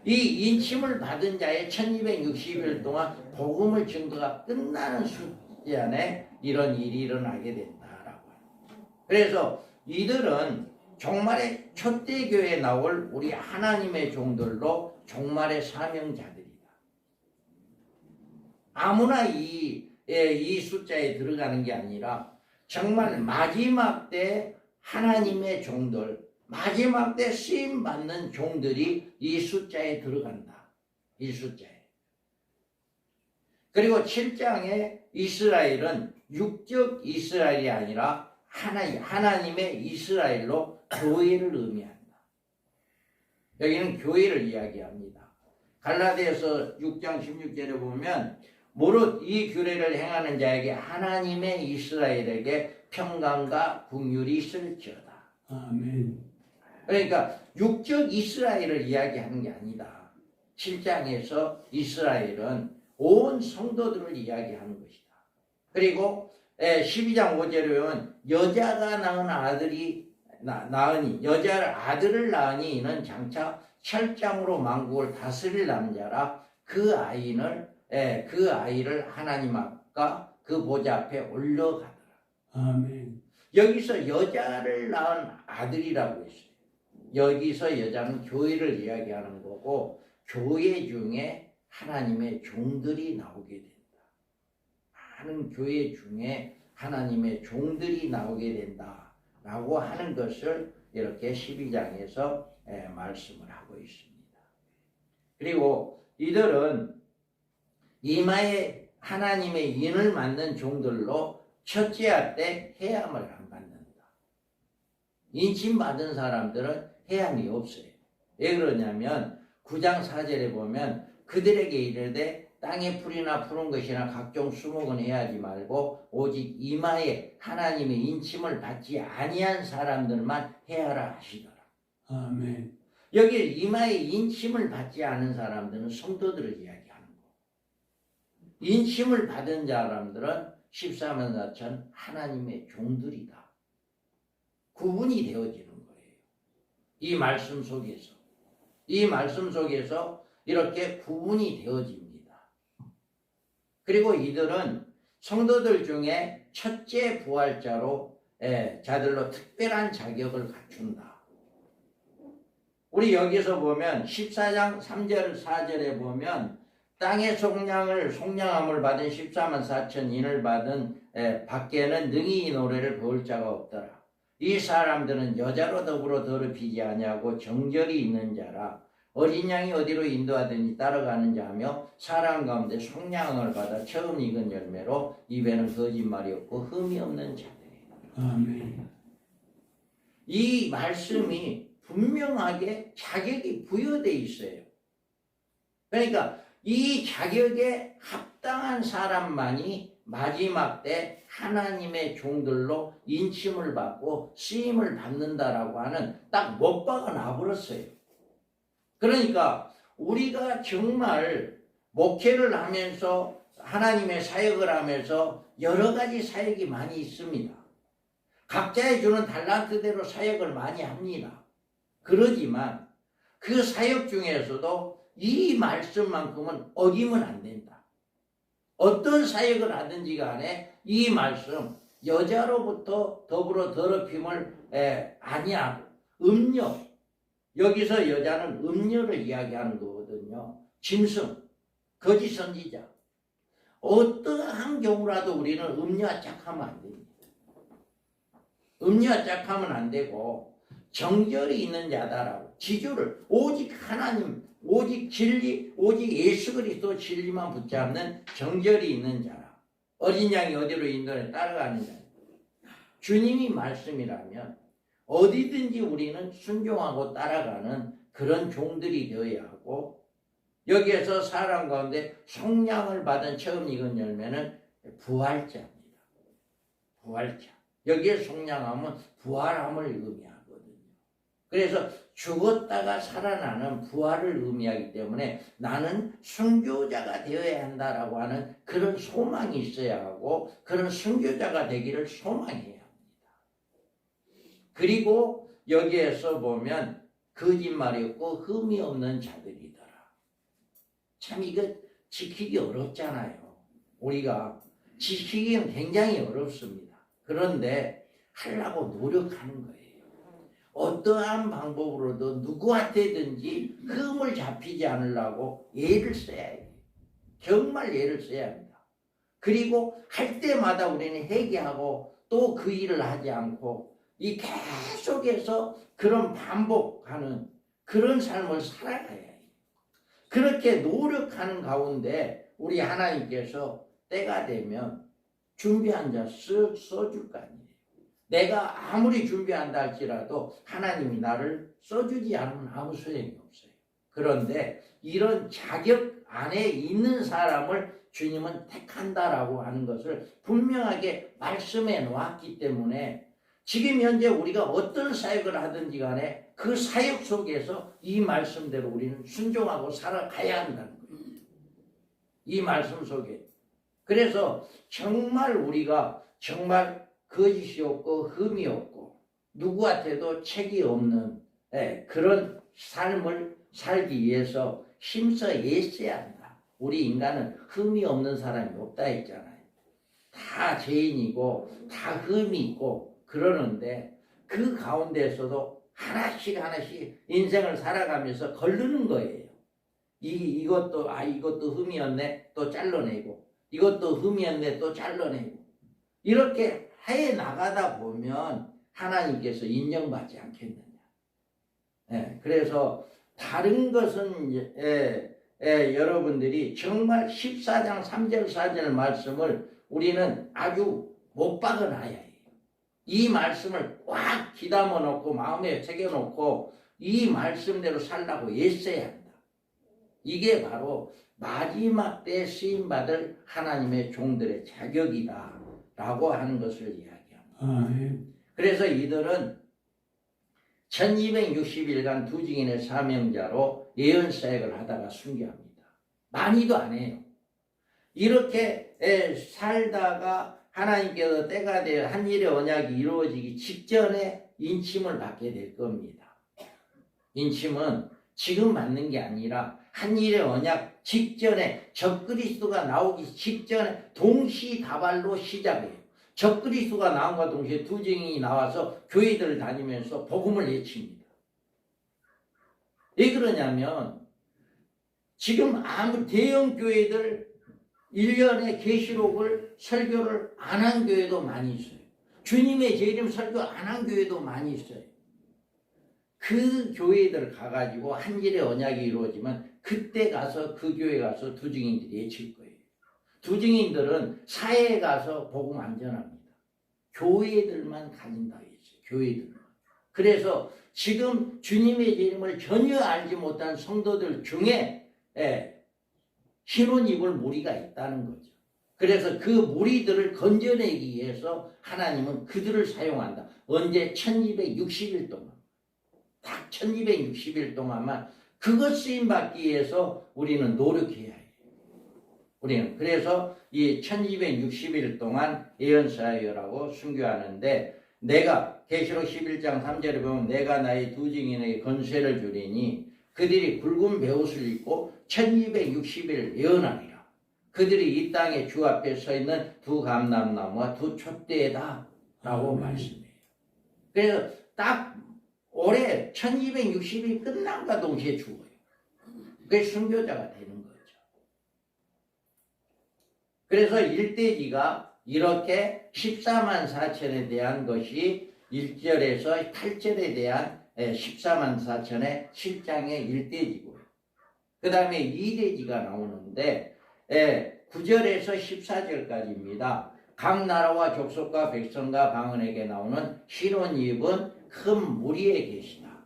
이 인침을 받은 자의 1260일 동안 복음을 증거가 끝나는 시간에 이런 일이 일어나게 된다라고 합니다. 그래서 이들은 종말의 초대교회에 나올 우리 하나님의 종들로 종말의 사명자들이다. 아무나 이 숫자에 들어가는 게 아니라 정말 마지막 때 하나님의 종들, 마지막 때 쓰임 받는 종들이 이 숫자에 들어간다. 이 숫자에. 그리고 7장에 이스라엘은 육적 이스라엘이 아니라 하나님의 이스라엘로 교회를 의미한다. 여기는 교회를 이야기합니다. 갈라디아서 6장 16절에 보면 무릇 이 규례를 행하는 자에게 하나님의 이스라엘에게 평강과 긍휼이 있을지어다. 아멘. 그러니까 육적 이스라엘을 이야기하는 게 아니다. 7장에서 이스라엘은 온 성도들을 이야기하는 것이다. 그리고 12장 5절에 보면 여자가 낳은 아들이 낳으니 아들을 낳으니 이는 장차 철장으로 만국을 다스릴 남자라 그 아이를 하나님 앞과 그 보좌 앞에 올려가더라. 아멘. 여기서 여자를 낳은 아들이라고 했어요. 여기서 여자는 교회를 이야기하는 거고 교회 중에 하나님의 종들이 나오게 된다. 많은 교회 중에 하나님의 종들이 나오게 된다라고 하는 것을 이렇게 12장에서 말씀을 하고 있습니다. 그리고 이들은 이마에 하나님의 인을 맞는 종들로 첫째할 때 해함을 안 받는다. 인침 받은 사람들은 해함이 없어요. 왜 그러냐면 9장 4절에 보면 그들에게 이르되 땅의 풀이나 푸른 것이나 각종 수목은 해하지 말고 오직 이마에 하나님의 인침을 받지 아니한 사람들만 해하라 하시더라. 아멘. 여기 이마에 인침을 받지 않은 사람들은 성도들을 이야기하는 거. 인침을 받은 사람들은 14만 4천 하나님의 종들이다. 구분이 되어지는 거예요. 이 말씀 속에서 이렇게 구분이 되어집니다. 그리고 이들은 성도들 중에 첫째 부활자로 자들로 특별한 자격을 갖춘다. 우리 여기서 보면 14장 3절 4절에 보면 땅의 속량함을 받은 14만 4천 인을 받은 밖에는 능히 이 노래를 배울 자가 없더라. 이 사람들은 여자로 더불어 더럽히지 아니하고 정결이 있는 자라. 어린 양이 어디로 인도하든지 따라가는 자며 사람 가운데 속량함을 받아 처음 익은 열매로 입에는 거짓말이 없고 흠이 없는 자들이다. 아멘. 이 말씀이 분명하게 자격이 부여되어 있어요. 그러니까 이 자격에 합당한 사람만이 마지막 때 하나님의 종들로 인침을 받고 쓰임을 받는다라고 하는 딱 못 박아 놔버렸어요. 그러니까 우리가 정말 목회를 하면서 하나님의 사역을 하면서 여러 가지 사역이 많이 있습니다. 각자의 주는 달란트대로 사역을 많이 합니다. 그러지만 그 사역 중에서도 이 말씀만큼은 어기면 안 된다. 어떤 사역을 하든지 간에 이 말씀, 여자로부터 더불어 더럽힘을 아니하고 음녀, 여기서 여자는 음녀를 이야기하는 거거든요. 짐승, 거짓 선지자. 어떠한 경우라도 우리는 음녀와 짝하면 안 됩니다. 음녀와 짝하면 안 되고 정결이 있는 자다라고 지주를 오직 하나님, 오직 진리, 오직 예수 그리스도 진리만 붙잡는 정결이 있는 자라. 어린 양이 어디로 인도해 따라가는 자. 주님이 말씀이라면 어디든지 우리는 순종하고 따라가는 그런 종들이 되어야 하고, 여기에서 사람 가운데 속량을 받은 처음 익은 열매는 부활자입니다. 부활자. 여기에 속량하면 부활함을 의미하거든요. 그래서 죽었다가 살아나는 부활을 의미하기 때문에 나는 순교자가 되어야 한다라고 하는 그런 소망이 있어야 하고, 그런 순교자가 되기를 소망해야 합니다. 그리고 여기에서 보면 거짓말이 없고 흠이 없는 자들이더라. 참 이거 지키기 어렵잖아요. 우리가 지키기는 굉장히 어렵습니다. 그런데 하려고 노력하는 거예요. 어떠한 방법으로도 누구한테든지 흠을 잡히지 않으려고 애를 써야 해요. 정말 애를 써야 합니다. 그리고 할 때마다 우리는 회개하고 또 그 일을 하지 않고 이 계속해서 그런 반복하는 그런 삶을 살아가야 해요. 그렇게 노력하는 가운데 우리 하나님께서 때가 되면 준비한 자 쓱 써줄 거 아니에요. 내가 아무리 준비한다 할지라도 하나님이 나를 써주지 않으면 아무 소용이 없어요. 그런데 이런 자격 안에 있는 사람을 주님은 택한다라고 하는 것을 분명하게 말씀해 놓았기 때문에 지금 현재 우리가 어떤 사역을 하든지 간에 그 사역 속에서 이 말씀대로 우리는 순종하고 살아가야 한다는 거예요. 이 말씀 속에. 그래서 정말 우리가 정말 거짓이 없고 흠이 없고 누구한테도 책이 없는 그런 삶을 살기 위해서 힘써 애써야 한다. 우리 인간은 흠이 없는 사람이 없다 했잖아요. 다 죄인이고 다 흠이 있고 그러는데 그 가운데서도 하나씩 인생을 살아가면서 거르는 거예요. 이것도 흠이었네 또 잘라내고, 이것도 흠이었네 또 잘라내고, 이렇게 해 나가다 보면 하나님께서 인정받지 않겠느냐. 그래서 다른 것은 여러분들이 정말 14장 3절 4절 말씀을 우리는 아주 못 박아놔야 해요. 이 말씀을 꽉 귀담아 놓고 마음에 새겨놓고 이 말씀대로 살라고 애써야 한다. 이게 바로 마지막 때 쓰임받을 하나님의 종들의 자격이다 라고 하는 것을 이야기합니다. 그래서 이들은 1260일간 두 증인의 사명자로 예언사역을 하다가 순교합니다. 많이도 안 해요. 이렇게 살다가 하나님께서 때가 되어 한 일의 언약이 이루어지기 직전에 인침을 받게 될 겁니다. 인침은 지금 받는 게 아니라 한 일의 언약 직전에, 적그리스도가 나오기 직전에 동시다발로 시작해요. 적그리스도가 나온과 동시에 두 증인이 나와서 교회들을 다니면서 복음을 외칩니다. 왜 그러냐면 지금 아무 대형 교회들 1년에 계시록을 설교를 안 한 교회도 많이 있어요. 주님의 재림 설교 안 한 교회도 많이 있어요. 그 교회들 가가지고 한 일의 언약이 이루어지면 그때 가서 그 교회 가서 두 증인들이 외칠 거예요. 두 증인들은 사회에 가서 복음 안 전합니다. 교회들만 가진다고 했어요. 교회들만. 그래서 지금 주님의 재림을 전혀 알지 못한 성도들 중에 흰옷 입을 무리가 있다는 거죠. 그래서 그 무리들을 건져내기 위해서 하나님은 그들을 사용한다. 언제? 1260일 동안. 딱 1260일 동안만 그것 쓰임받기 위해서 우리는 노력해야 해요. 우리는 그래서 이 1260일 동안 예언사역이라고 순교하는데, 내가 계시록 11장 3절에 보면 내가 나의 두 증인에게 권세를 주리니 그들이 굵은 베옷을 입고 1260일 예언하리라. 그들이 이 땅에 주 앞에 서 있는 두 감람나무와 두 촛대다 라고 말씀해요. 그래서 딱 올해 1260이 끝남과 동시에 죽어요. 그게 순교자가 되는 거죠. 그래서 일대기가 이렇게 14만 4천에 대한 것이 1절에서 8절에 대한 14만 4천의 7장의 1대지고요. 그 다음에 2대지가 나오는데 9절에서 14절까지입니다. 각 나라와 족속과 백성과 방언에게 나오는 흰옷 입은 큰 무리에 계시다.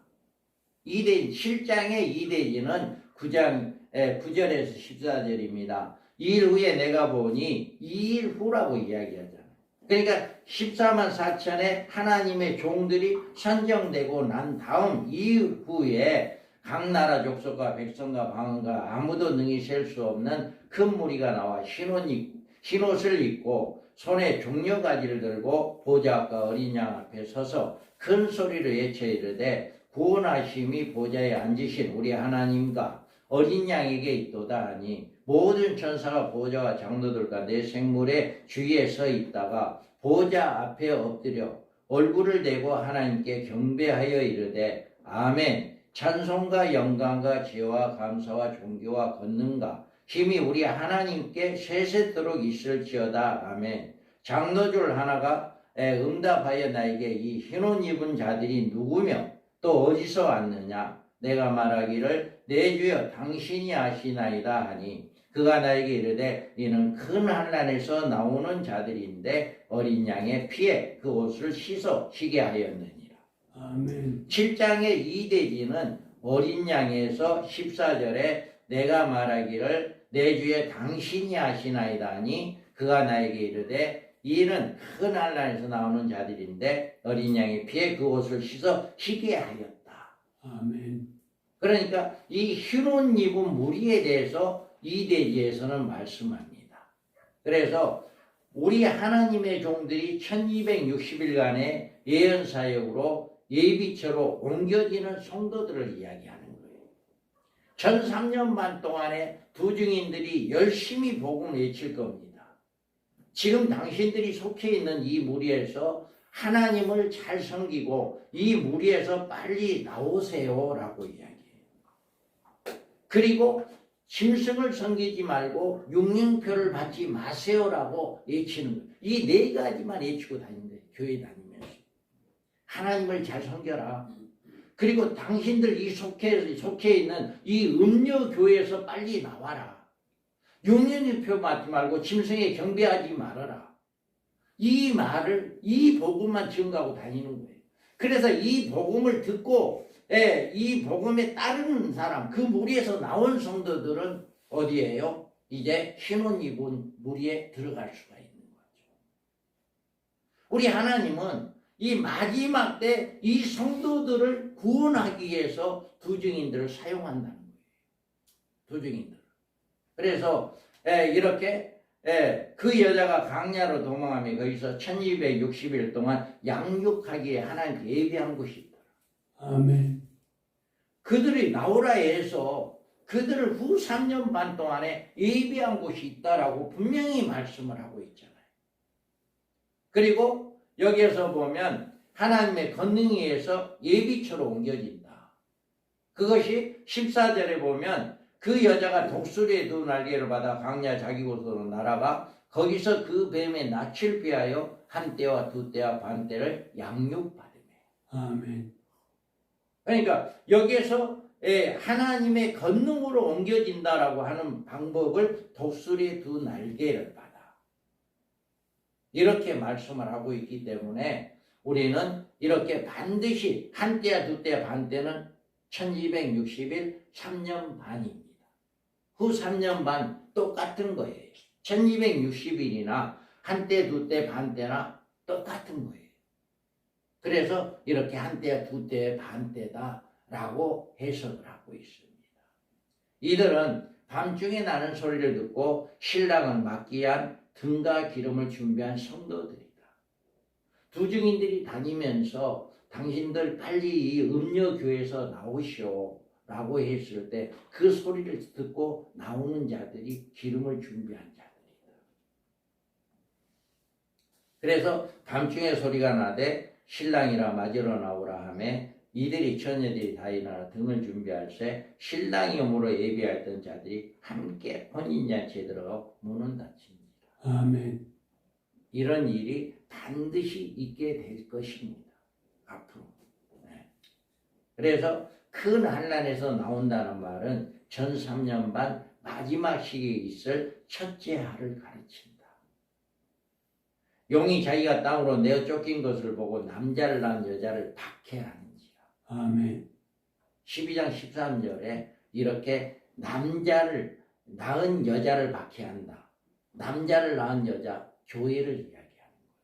7장의 2대지는 9절에서 14절입니다. 2일 후에 내가 보니 2일 후라고 이야기하잖아요. 그러니까 14만 4천의 하나님의 종들이 선정되고 난 다음 2일 후에 각 나라 족속과 백성과 방언과 아무도 능히 셀 수 없는 큰 무리가 나와 흰옷을 입고 손에 종려가지를 들고 보좌 앞과 어린 양 앞에 서서 큰 소리로 외쳐 이르되 구원하심이 보좌에 앉으신 우리 하나님과 어린 양에게 있도다 하니, 모든 천사가 보좌와 장로들과 내 생물의 주위에 서 있다가 보좌 앞에 엎드려 얼굴을 대고 하나님께 경배하여 이르되 아멘. 찬송과 영광과 지혜와 감사와 존귀와 권능과 힘이 우리 하나님께 세세토록 있을지어다. 아멘. 장로줄 하나가 응답하여 나에게 이 흰옷 입은 자들이 누구며 또 어디서 왔느냐? 내가 말하기를 내 주여 당신이 아시나이다 하니, 그가 나에게 이르되 이는 큰 환난에서 나오는 자들인데 어린 양의 피에 그 옷을 씻어 쉬게 하였느니라. 아멘. 7장의 2대지는 어린 양에서 14절에 내가 말하기를 내 주여 당신이 아시나이다 하니, 그가 나에게 이르되 이는 큰 환난에서 나오는 자들인데 어린 양의 피에 그 옷을 씻어 쉬게 하였다. 아멘. 그러니까 이 흰옷 입은 무리에 대해서 이대지에서는 말씀합니다. 그래서 우리 하나님의 종들이 1260일간의 예언사역으로 예비처로 옮겨지는 성도들을 이야기하는 거예요. 1003년 반 동안에 두 증인들이 열심히 복음을 외칠 겁니다. 지금 당신들이 속해 있는 이 무리에서 하나님을 잘 섬기고 이 무리에서 빨리 나오세요라고 이야기해요. 그리고 짐승을 섬기지 말고 육령표를 받지 마세요라고 외치는 거예요. 이 네 가지만 외치고 다닌대요. 교회 다니면서. 하나님을 잘 섬겨라. 그리고 당신들 이 속해 있는 이 음녀교회에서 빨리 나와라. 육령표 받지 말고 짐승에 경배하지 말아라. 이 말을, 이 복음만 증거하고 다니는 거예요. 그래서 이 복음을 듣고 이 복음에 따르는 사람, 그 무리에서 나온 성도들은 어디에요? 이제 흰옷 입은 무리에 들어갈 수가 있는 거죠. 우리 하나님은 이 마지막 때 이 성도들을 구원하기 위해서 두 증인들을 사용한다는 거예요. 두 증인들. 그래서 이렇게 그 여자가 강야로 도망하며 거기서 1260일 동안 양육하기에 하나님 예비한 곳이 있다. 아멘. 그들이 나오라 해서 그들을 후 3년 반 동안에 예비한 곳이 있다라고 분명히 말씀을 하고 있잖아요. 그리고 여기에서 보면 하나님의 권능에 의해서 예비처로 옮겨진다. 그것이 14절에 보면 그 여자가 독수리의 두 날개를 받아 강야 자기 곳으로 날아가 거기서 그 뱀의 낯을 피하여 한 때와 두 때와 반 때를 양육받으며. 아멘. 그러니까 여기에서 하나님의 권능으로 옮겨진다라고 하는 방법을 독수리의 두 날개를 받아. 이렇게 말씀을 하고 있기 때문에 우리는 이렇게 반드시 한때야 두때야 반때는 1260일 3년 반입니다. 후 3년 반 똑같은 거예요. 1260일이나 한때 두때 반때나 똑같은 거예요. 그래서 이렇게 한때야 두때야 반때다라고 해석을 하고 있습니다. 이들은 밤중에 나는 소리를 듣고 신랑은 맞기 위한 등과 기름을 준비한 성도들이다. 두 증인들이 다니면서 당신들 빨리 이 음녀교회에서 나오시오 라고 했을 때 그 소리를 듣고 나오는 자들이 기름을 준비한 자들이다. 그래서 밤중에 소리가 나되 신랑이라 맞으러 나오라 하매 이들이 처녀들이 다 일어나 등을 준비할세 신랑이 오므로 예비하였던 자들이 함께 혼인잔치에 들어가 문은 닫힙니다. 아멘. 이런 일이 반드시 있게 될 것입니다. 앞으로. 네. 그래서 큰 환난에서 나온다는 말은 전 3년 반 마지막 시기에 있을 첫째 하를 가르친다. 용이 자기가 땅으로 내어 쫓긴 것을 보고 남자를 낳은 여자를 박해하는지라. 아멘. 12장 13절에 이렇게 남자를 낳은 여자를 박해한다. 남자를 낳은 여자, 교회를 이야기하는 거죠.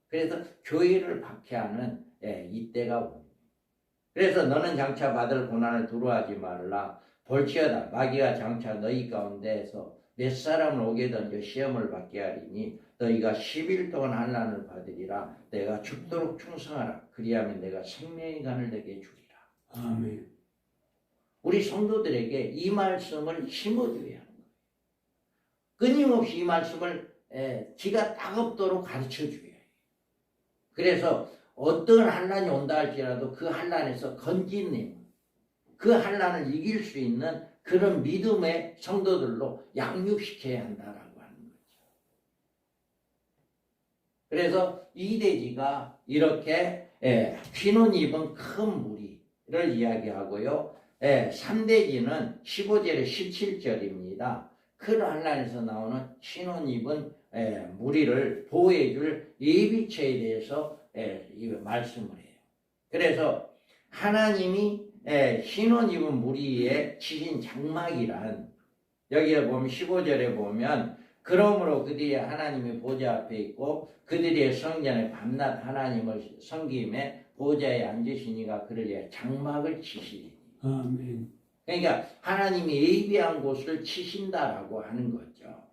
그래서 교회를 박해하는 이때가 옵니다. 그래서 너는 장차 받을 고난을 두려워하지 말라. 볼지어다 마귀가 장차 너희 가운데에서 몇 사람을 오게 던져 시험을 받게 하리니 너희가 10일 동안 환난을 받으리라. 내가 죽도록 충성하라. 그리하면 내가 생명의 간을 내게 주리라. 아멘. 우리 성도들에게 이 말씀을 심어줘야 하는 거예요. 끊임없이 이 말씀을 기가 따갑도록 가르쳐줘야 해요. 그래서 어떤 환난이 온다 할지라도 그 환난에서 건지님, 그 환난을 이길 수 있는 그런 믿음의 성도들로 양육시켜야 한다라고 하는 거죠. 그래서 이대지가 이렇게 휘논 입은 큰 무리를 이야기하고요. 3대지는 15절에 17절입니다. 큰 환난에서 나오는 휘논 입은 무리를 보호해줄 예비처에 대해서 말씀을 해요. 그래서 하나님이 흰옷 입은 무리에 치신 장막이란 여기에 보면 15절에 보면 그러므로 그들이 하나님의 보좌 앞에 있고 그들의 성전에 밤낮 하나님을 섬김에 보좌에 앉으시니가 그를 위해 장막을 치시리. 아멘. 그러니까 하나님이 예비한 곳을 치신다라고 하는 거죠.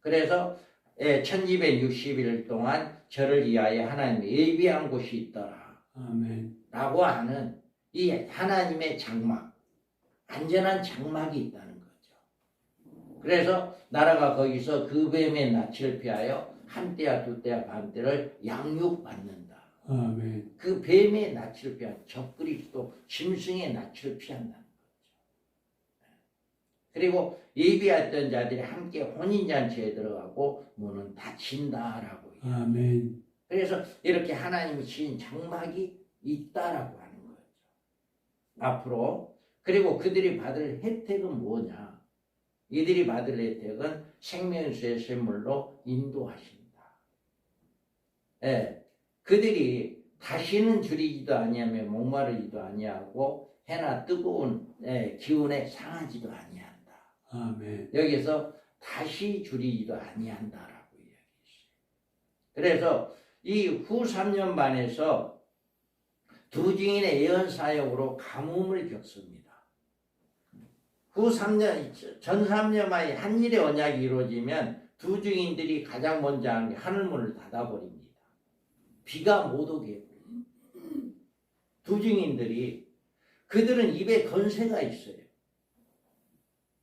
그래서 1260일 동안 저를 위하여 하나님이 예비한 곳이 있더라. 아멘. 라고 하는 이 하나님의 장막, 안전한 장막이 있다는 거죠. 그래서 나라가 거기서 그 뱀의 낯을 피하여 한때야 두때야 반때를 양육받는다. 아멘. 그 뱀의 낯을 피한 적그리스도 짐승의 낯을 피한다는 거죠. 그리고 예비했던 자들이 함께 혼인잔치에 들어가고 문은 닫힌다라고. 아멘. 그래서 이렇게 하나님이 지은 장막이 있다라고 하는 거죠. 앞으로. 그리고 그들이 받을 혜택은 뭐냐? 이들이 받을 혜택은 생명수의 샘물로 인도하신다. 그들이 다시는 줄이지도 아니하며 목마르지도 아니하고 해나 뜨거운 기운에 상하지도 아니한다. 아멘. 여기서 다시 줄이지도 아니한다라고 이야기했어요. 그래서 이 후 3년 반에서 두 증인의 예언 사역으로 가뭄을 겪습니다. 후 3년, 전 3년 만에 한일의 언약이 이루어지면 두 증인들이 가장 먼저 하는 게 하늘문을 닫아버립니다. 비가 못 오게 해버려요. 두 증인들이 그들은 입에 건세가 있어요.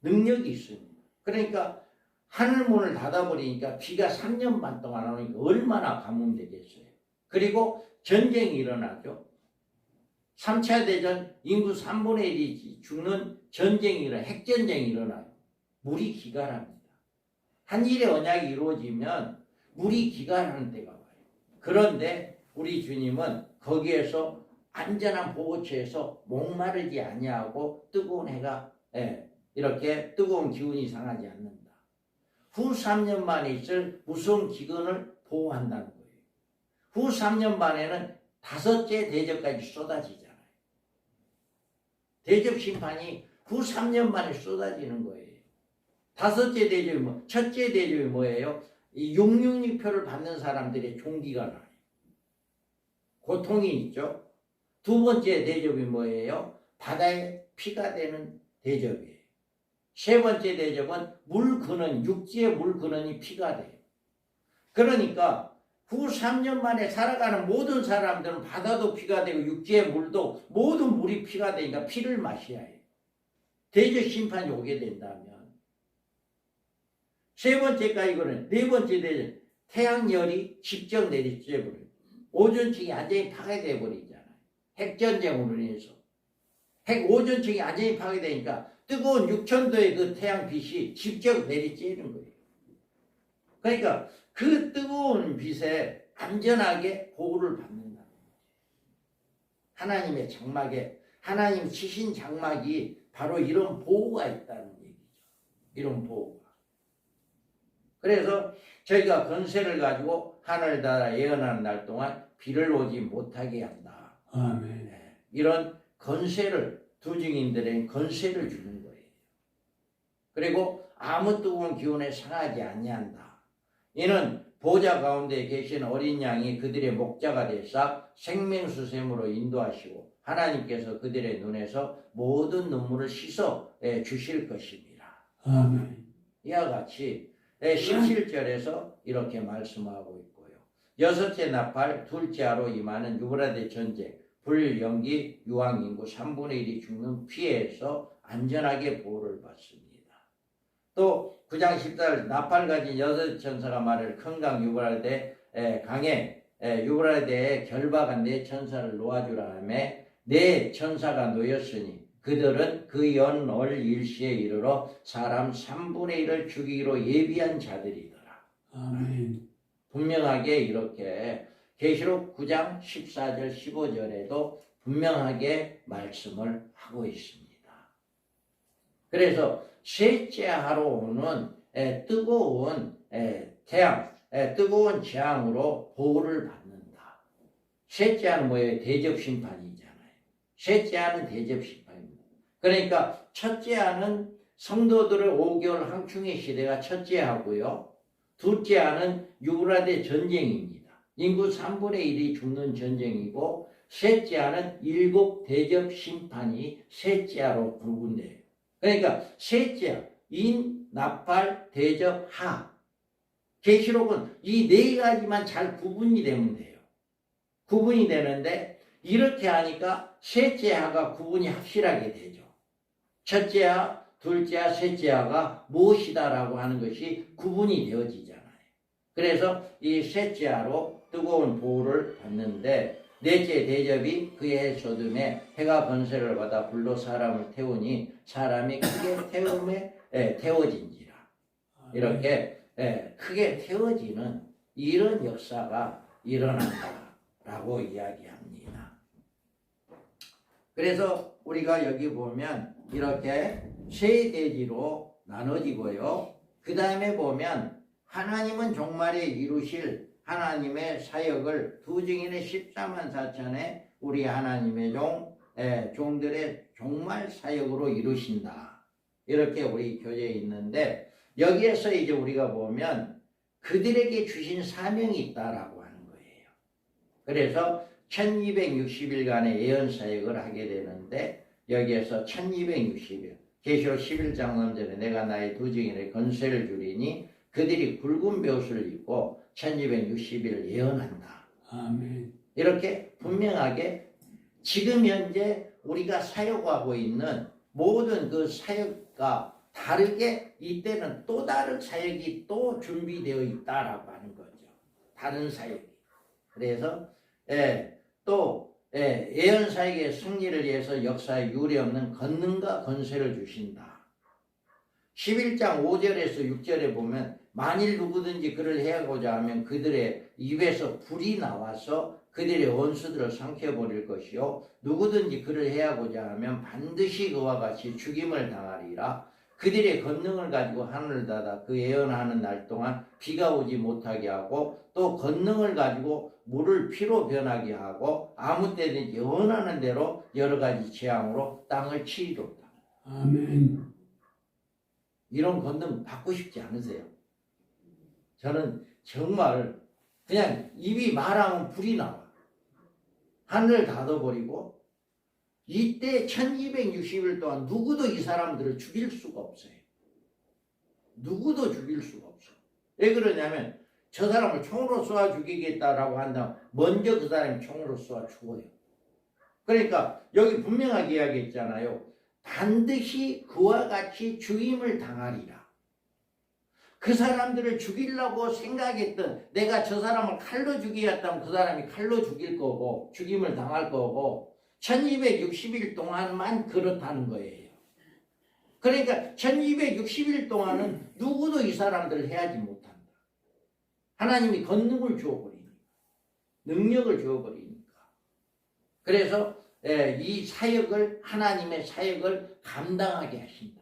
능력이 있습니다. 그러니까 하늘문을 닫아버리니까 비가 3년 반 동안 안 오니까 얼마나 가뭄되겠어요. 그리고 전쟁이 일어나죠. 3차 대전 인구 3분의 1이 죽는 전쟁이 일어나요. 핵전쟁이 일어나요. 물이 기갈합니다. 한일의 언약이 이루어지면 물이 기갈하는 때가 와요. 그런데 우리 주님은 거기에서 안전한 보호처에서 목마르지 아니하고 뜨거운 해가 이렇게 뜨거운 기운이 상하지 않는다. 후 3년 만에 있을 무서운 기근을 보호한다는 거예요. 후 3년 반에는 5째 대접까지 쏟아지잖아요. 대접 심판이 후 3년 만에 쏟아지는 거예요. 5째 대접이 첫째 대접이 뭐예요? 이 666표를 받는 사람들의 종기가 나요. 고통이 있죠. 두 번째 대접이 뭐예요? 바다에 피가 되는 대접이에요. 세 번째 대접은 물 근원, 육지의 물 근원이 피가 돼요. 그러니까 후 3년 만에 살아가는 모든 사람들은 바다도 피가 되고 육지의 물도 모든 물이 피가 되니까 피를 마셔야 해요. 대접 심판이 오게 된다면. 세 번째가 이거는 네 번째 대접. 태양열이 직접 내리쬐버려요. 오존층이 완전히 파괴돼 버리잖아요. 핵전쟁으로 인해서. 오존층이 완전히 파괴되니까 뜨거운 6,000도의 그 태양빛이 직접 내리쬐는 거예요. 그러니까 그 뜨거운 빛에 안전하게 보호를 받는다. 하나님의 장막에, 하나님 치신 장막이 바로 이런 보호가 있다는 얘기죠. 이런 보호가. 그래서 저희가 권세를 가지고 하늘을 닫아 예언하는 날 동안 비를 오지 못하게 한다. 아멘. 네. 이런 권세를 두 증인들에게 권세를 주는 거예요. 그리고 아무 뜨거운 기운에 상하지 아니한다. 이는 보좌 가운데 계신 어린 양이 그들의 목자가 되사 생명수샘으로 인도하시고 하나님께서 그들의 눈에서 모든 눈물을 씻어 주실 것입니다. 아멘. 이와 같이 17절에서 이렇게 말씀하고 있고요. 여섯째 나팔 둘째 하로 임하는 유브라데 전쟁, 불, 연기, 유황 인구 3분의 1이 죽는 피해에서 안전하게 보호를 받습니다. 또 9장 14절 나팔 가진 여섯 천사가 말을 큰 강 유브라데 강에 유브라데에 결박한 네 천사를 놓아주라 하며 네 천사가 놓였으니 그들은 그 연월 일시에 이르러 사람 3분의 1을 죽이기로 예비한 자들이더라. 아멘. 분명하게 이렇게 계시록 9장 14절 15절에도 분명하게 말씀을 하고 있습니다. 그래서 셋째 하로 오는 뜨거운 태양, 뜨거운 재앙으로 보호를 받는다. 셋째 하는 뭐예요? 대접 심판이잖아요. 셋째 하는 대접 심판입니다. 그러니까 첫째 하는 성도들의 5개월 항충의 시대가 첫째 하고요. 둘째 하는 유브라데 전쟁입니다. 인구 3분의 1이 죽는 전쟁이고 셋째 하는 7 대접 심판이 셋째 하로 구분돼요. 그러니까 셋째 인, 나팔, 대접, 하. 계시록은 이 네 가지만 잘 구분이 되면 돼요. 구분이 되는데 이렇게 하니까 셋째 하가 구분이 확실하게 되죠. 첫째 하, 둘째 하, 셋째 하가 무엇이다라고 하는 것이 구분이 되어지잖아요. 그래서 이 셋째 하로 뜨거운 보호를 받는데 넷째 대접이 그의 소돔에 해가 번세를 받아 불로 사람을 태우니 사람이 크게 태워진지라. 이렇게 크게 태워지는 이런 역사가 일어난다라고 이야기합니다. 그래서 우리가 여기 보면 이렇게 세 대지로 나눠지고요. 그 다음에 보면 하나님은 종말에 이루실 하나님의 사역을 두 증인의 14만 4천의 우리 하나님의 종들의 종말 사역으로 이루신다. 이렇게 우리 교재에 있는데 여기에서 이제 우리가 보면 그들에게 주신 사명이 있다라고 하는 거예요. 그래서 1260일간의 예언 사역을 하게 되는데 여기에서 1260일 계시록 11장 넘전에 내가 나의 두 증인의 권세를 주리니 그들이 굵은 벼슬을 입고 1260일 예언한다. 아멘. 이렇게 분명하게 지금 현재 우리가 사역하고 있는 모든 그 사역과 다르게 이때는 또 다른 사역이 또 준비되어 있다라고 하는 거죠. 다른 사역이. 그래서 또 예언 사역의 승리를 위해서 역사에 유례없는 권능과 권세를 주신다. 11장 5절에서 6절에 보면 만일 누구든지 그를 해하고자 하면 그들의 입에서 불이 나와서 그들의 원수들을 삼켜버릴 것이요 누구든지 그를 해하고자 하면 반드시 그와 같이 죽임을 당하리라. 그들의 권능을 가지고 하늘을 닫아 그 예언하는 날 동안 비가 오지 못하게 하고 또 권능을 가지고 물을 피로 변하게 하고 아무 때든지 원하는 대로 여러 가지 재앙으로 땅을 치리로다. 아멘. 이런 권능 받고 싶지 않으세요? 저는 정말 그냥 입이 말하면 불이 나와. 하늘을 닫아버리고 이때 1260일 동안 누구도 이 사람들을 죽일 수가 없어요. 누구도 죽일 수가 없어. 왜 그러냐면 저 사람을 총으로 쏘아 죽이겠다라고 한다면 먼저 그 사람이 총으로 쏘아 죽어요. 그러니까 여기 분명하게 이야기했잖아요. 반드시 그와 같이 죽임을 당하리라. 그 사람들을 죽이려고 생각했던, 내가 저 사람을 칼로 죽이었다면 그 사람이 칼로 죽일 거고 죽임을 당할 거고 1260일 동안만 그렇다는 거예요. 그러니까 1260일 동안은 누구도 이 사람들을 해하지 못한다. 하나님이 권능을 주어버리니까, 능력을 주어버리니까. 그래서 이 사역을, 하나님의 사역을 감당하게 하신다.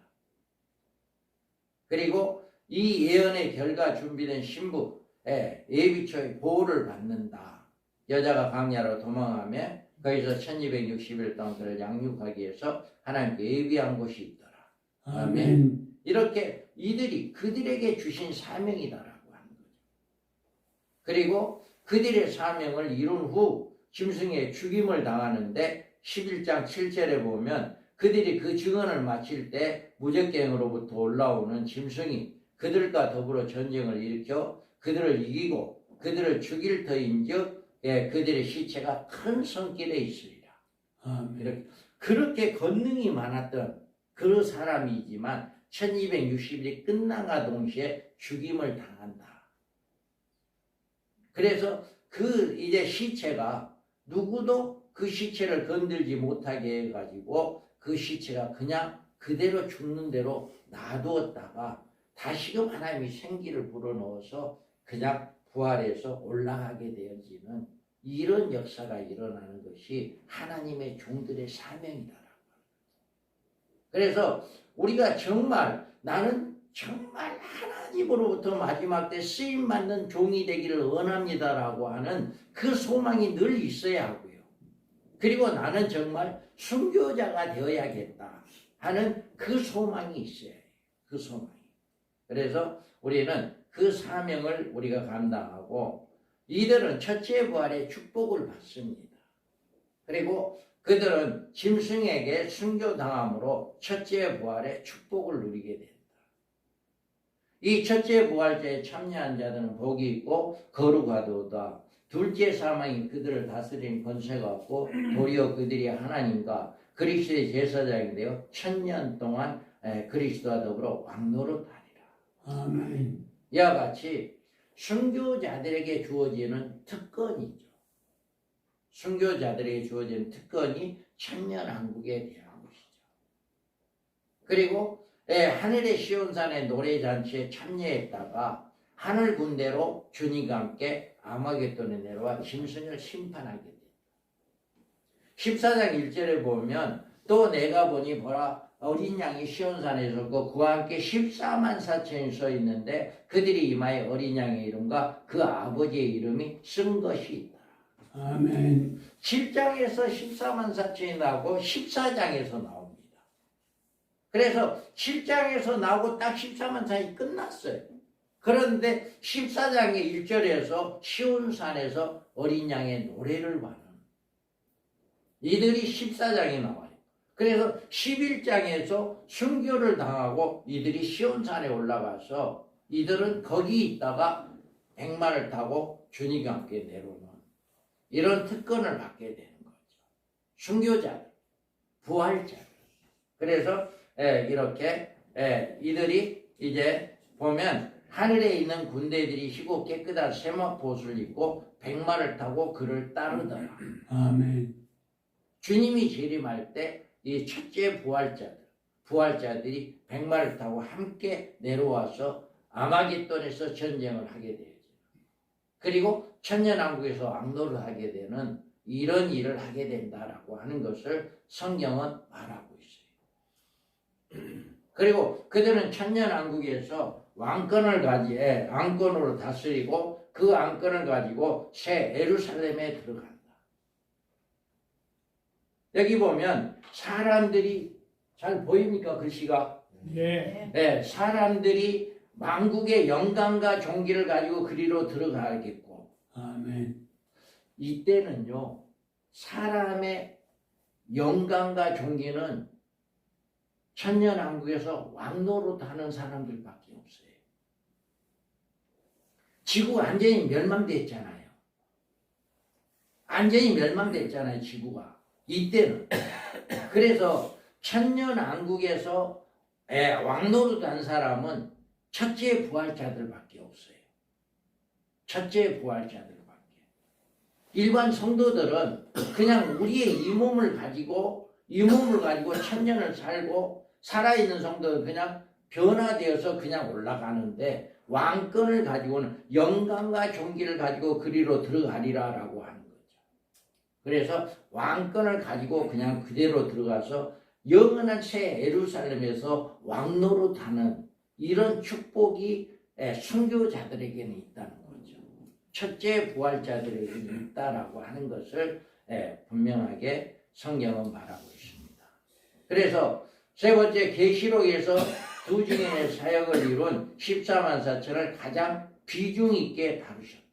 그리고 이 예언의 결과 준비된 신부 예비처의 보호를 받는다. 여자가 광야로 도망하며 거기서 1260일 동안 그를 양육하기 위해서 하나님께 예비한 곳이 있더라. 아멘. 이렇게 이들이 그들에게 주신 사명이다라고 하는 거죠. 그리고 그들의 사명을 이룬 후 짐승의 죽임을 당하는데 11장 7절에 보면 그들이 그 증언을 마칠 때 무적갱으로부터 올라오는 짐승이 그들과 더불어 전쟁을 일으켜 그들을 이기고 그들을 죽일 터인즉 그들의 시체가 큰 성길에 있으리라. 아멘. 그렇게 권능이 많았던 그 사람이지만 1260일이 끝남과 동시에 죽임을 당한다. 그래서 그 이제 시체가 누구도 그 시체를 건들지 못하게 해가지고 그 시체가 그냥 그대로 죽는 대로 놔두었다가 다시금 하나님이 생기를 불어넣어서 그냥 부활해서 올라가게 되어지는 이런 역사가 일어나는 것이 하나님의 종들의 사명이다라고. 그래서 우리가 정말 나는 정말 하나님으로부터 마지막 때 쓰임받는 종이 되기를 원합니다라고 하는 그 소망이 늘 있어야 하고요. 그리고 나는 정말 순교자가 되어야겠다 하는 그 소망이 있어야 해요. 그 소망이. 그래서 우리는 그 사명을 우리가 감당하고 이들은 첫째 부활의 축복을 받습니다. 그리고 그들은 짐승에게 순교당함으로 첫째 부활의 축복을 누리게 된다. 이 첫째 부활자에 참여한 자들은 복이 있고 거룩하도다. 둘째 사망이 그들을 다스리는 권세가 없고 도리어 그들이 하나님과 그리스도의 제사장이 되어 1000년 동안 그리스도와 더불어 왕노릇하리라. 아멘. 이와 같이 순교자들에게 주어지는 특권이죠. 순교자들에게 주어지는 특권이 천년왕국에 대한 것이죠. 그리고 하늘의 시온산의 노래잔치에 참여했다가 하늘 군대로 주님과 함께 아마겟돈에 내려와 짐승을 심판하게 됩니다. 14장 1절에 보면 또 내가 보니 보라 어린 양이 시온산에 섰고 그와 함께 14만 4천이 서 있는데 그들이 이마에 어린 양의 이름과 그 아버지의 이름이 쓴 것이 있다. 아멘. 7장에서 14만 4천이 나오고 14장에서 나옵니다. 그래서 7장에서 나오고 딱 14만 4천이 끝났어요. 그런데 14장의 1절에서 시온산에서 어린 양의 노래를 하는 이들이 14장에 나와요. 그래서 11장에서 순교를 당하고 이들이 시온산에 올라가서 이들은 거기 있다가 백마를 타고 주님과 함께 내려오는 이런 특권을 받게 되는 거죠. 순교자들, 부활자들. 그래서 이렇게 이들이 이제 보면 하늘에 있는 군대들이 희고 깨끗한 세마포옷을 입고 백마를 타고 그를 따르더라. 아멘. 주님이 재림할 때 이 첫째 부활자들이 백마를 타고 함께 내려와서 아마겟돈에서 전쟁을 하게 되죠. 그리고 천년왕국에서 왕노를 하게 되는 이런 일을 하게 된다라고 하는 것을 성경은 말하고 있어요. 그리고 그들은 천년왕국에서 왕권으로 다스리고 그 왕권을 가지고 새 예루살렘에 들어간다. 여기 보면 사람들이 잘 보입니까? 글씨가? 네. 네, 사람들이 왕국의 영광과 존귀를 가지고 그리로 들어가겠고 아멘. 이때는요 사람의 영광과 존귀는 천년왕국에서 왕노릇 하는 사람들밖에 없어요. 지구가 완전히 멸망됐잖아요. 완전히 멸망됐잖아요, 지구가. 이때는. 그래서 천년왕국에서 왕노릇 한 사람은 첫째 부활자들밖에 없어요. 첫째 부활자들밖에. 일반 성도들은 그냥 우리의 이 몸을 가지고 천년을 살고 살아있는 성도는 그냥 변화되어서 그냥 올라가는데 왕권을 가지고는 영광과 존귀를 가지고 그리로 들어가리라라고 하는 거죠. 그래서 왕권을 가지고 그냥 그대로 들어가서 영원한 새 예루살렘에서 왕노릇하는 이런 축복이 순교자들에게는 있다는 거죠. 첫째 부활자들에게는 있다라고 하는 것을 분명하게 성경은 말하고 있습니다. 그래서 세 번째 계시록에서 두 증인의 사역을 이룬 14만 4천을 가장 비중 있게 다루셨다.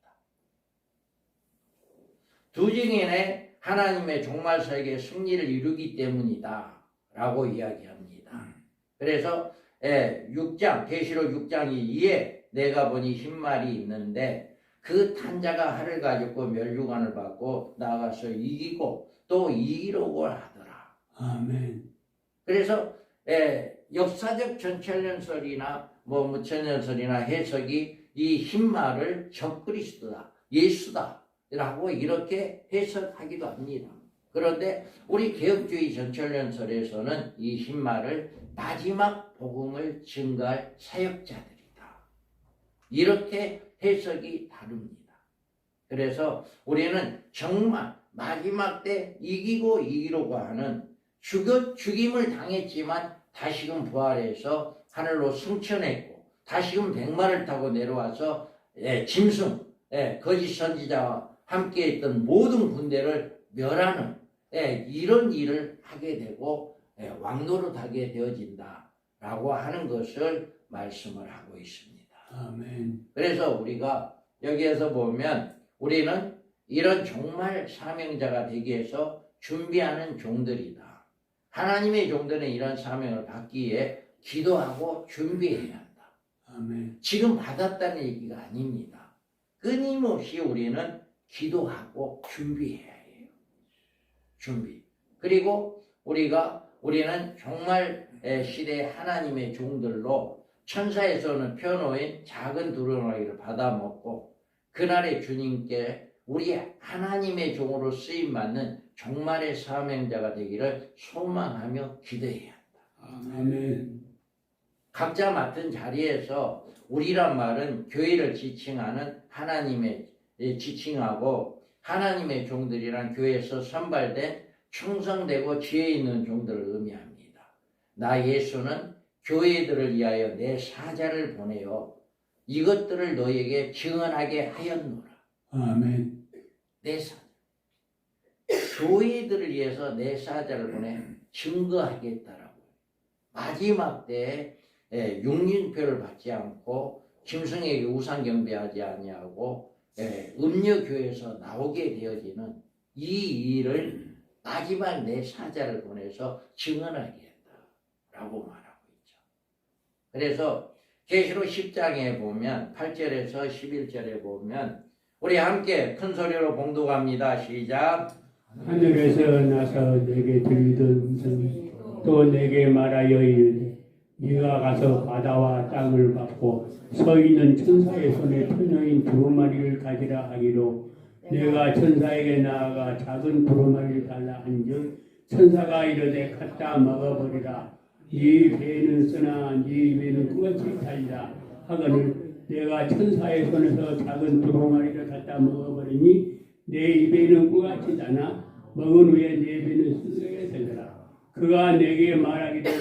두 증인의 하나님의 종말 사역의 승리를 이루기 때문이다 라고 이야기합니다. 그래서 6장 계시록 6장 2에 내가 보니 흰말이 있는데 그 탄자가 활을 가지고 멸류관을 받고 나가서 이기고 또 이기려고 하더라. 아멘. 그래서 역사적 전천년설이나 뭐 무천년설이나 해석이 이 흰말을 적그리스도다, 예수다라고 이렇게 해석하기도 합니다. 그런데 우리 개혁주의 전천년설에서는 이 흰말을 마지막 복음을 증거할 사역자들이다. 이렇게 해석이 다릅니다. 그래서 우리는 정말 마지막 때 이기려고 하는 죽임을 당했지만 다시금 부활해서 하늘로 승천했고 다시금 백마를 타고 내려와서 짐승, 거짓 선지자와 함께 있던 모든 군대를 멸하는 이런 일을 하게 되고 왕노릇하게 되어진다라고 하는 것을 말씀을 하고 있습니다. 아멘. 그래서 우리가 여기에서 보면 우리는 이런 종말 사명자가 되기 위해서 준비하는 종들이다. 하나님의 종들은 이런 사명을 받기 위해 기도하고 준비해야 한다. 아멘. 지금 받았다는 얘기가 아닙니다. 끊임없이 우리는 기도하고 준비해야 해요. 준비. 그리고 우리는 종말 시대의 하나님의 종들로 천사에서는 표놓인 작은 두루마리를 받아먹고 그날의 주님께 우리 하나님의 종으로 쓰임받는 종말의 사명자가 되기를 소망하며 기도해야 한다. 아멘. 각자 맡은 자리에서 우리란 말은 교회를 지칭하는 지칭하고 하나님의 종들이란 교회에서 선발된 충성되고 지혜 있는 종들을 의미합니다. 나 예수는 교회들을 위하여 내 사자를 보내어 이것들을 너에게 증언하게 하였노라. 아멘. 내 사자. 교회들을 위해서 내 사자를 보내 증거하겠다라고. 마지막 때에 용인표를 받지 않고 짐승에게 우상 경배하지 아니하고 음녀교회에서 나오게 되어지는 이 일을 마지막 내 사자를 보내서 증언하겠다라고 말하고 있죠. 그래서 계시록 10장에 보면 8절에서 11절에 보면 우리 함께 큰 소리로 봉독합니다. 시작. 하늘에서 나서 내게 들리던 음성이 또 내게 말하여 이르되 네가 가서 바다와 땅을 밟고 서 있는 천사의 손에 터녀인 두루마리를 가지라 하기로 내가 천사에게 나아가 작은 두루마리를 달라 한즉 천사가 이르되 갖다 먹어버리라. 네 배는 쓰나 네 입에는 꿀같이 달리라 하거늘 내가 천사의 손에서 작은 두루마리를 갖다 먹어버리니 내 입에는 꿀같이 다나 먹은 후에 내 배는 쓰게 되더라. 그가 내게 말하기를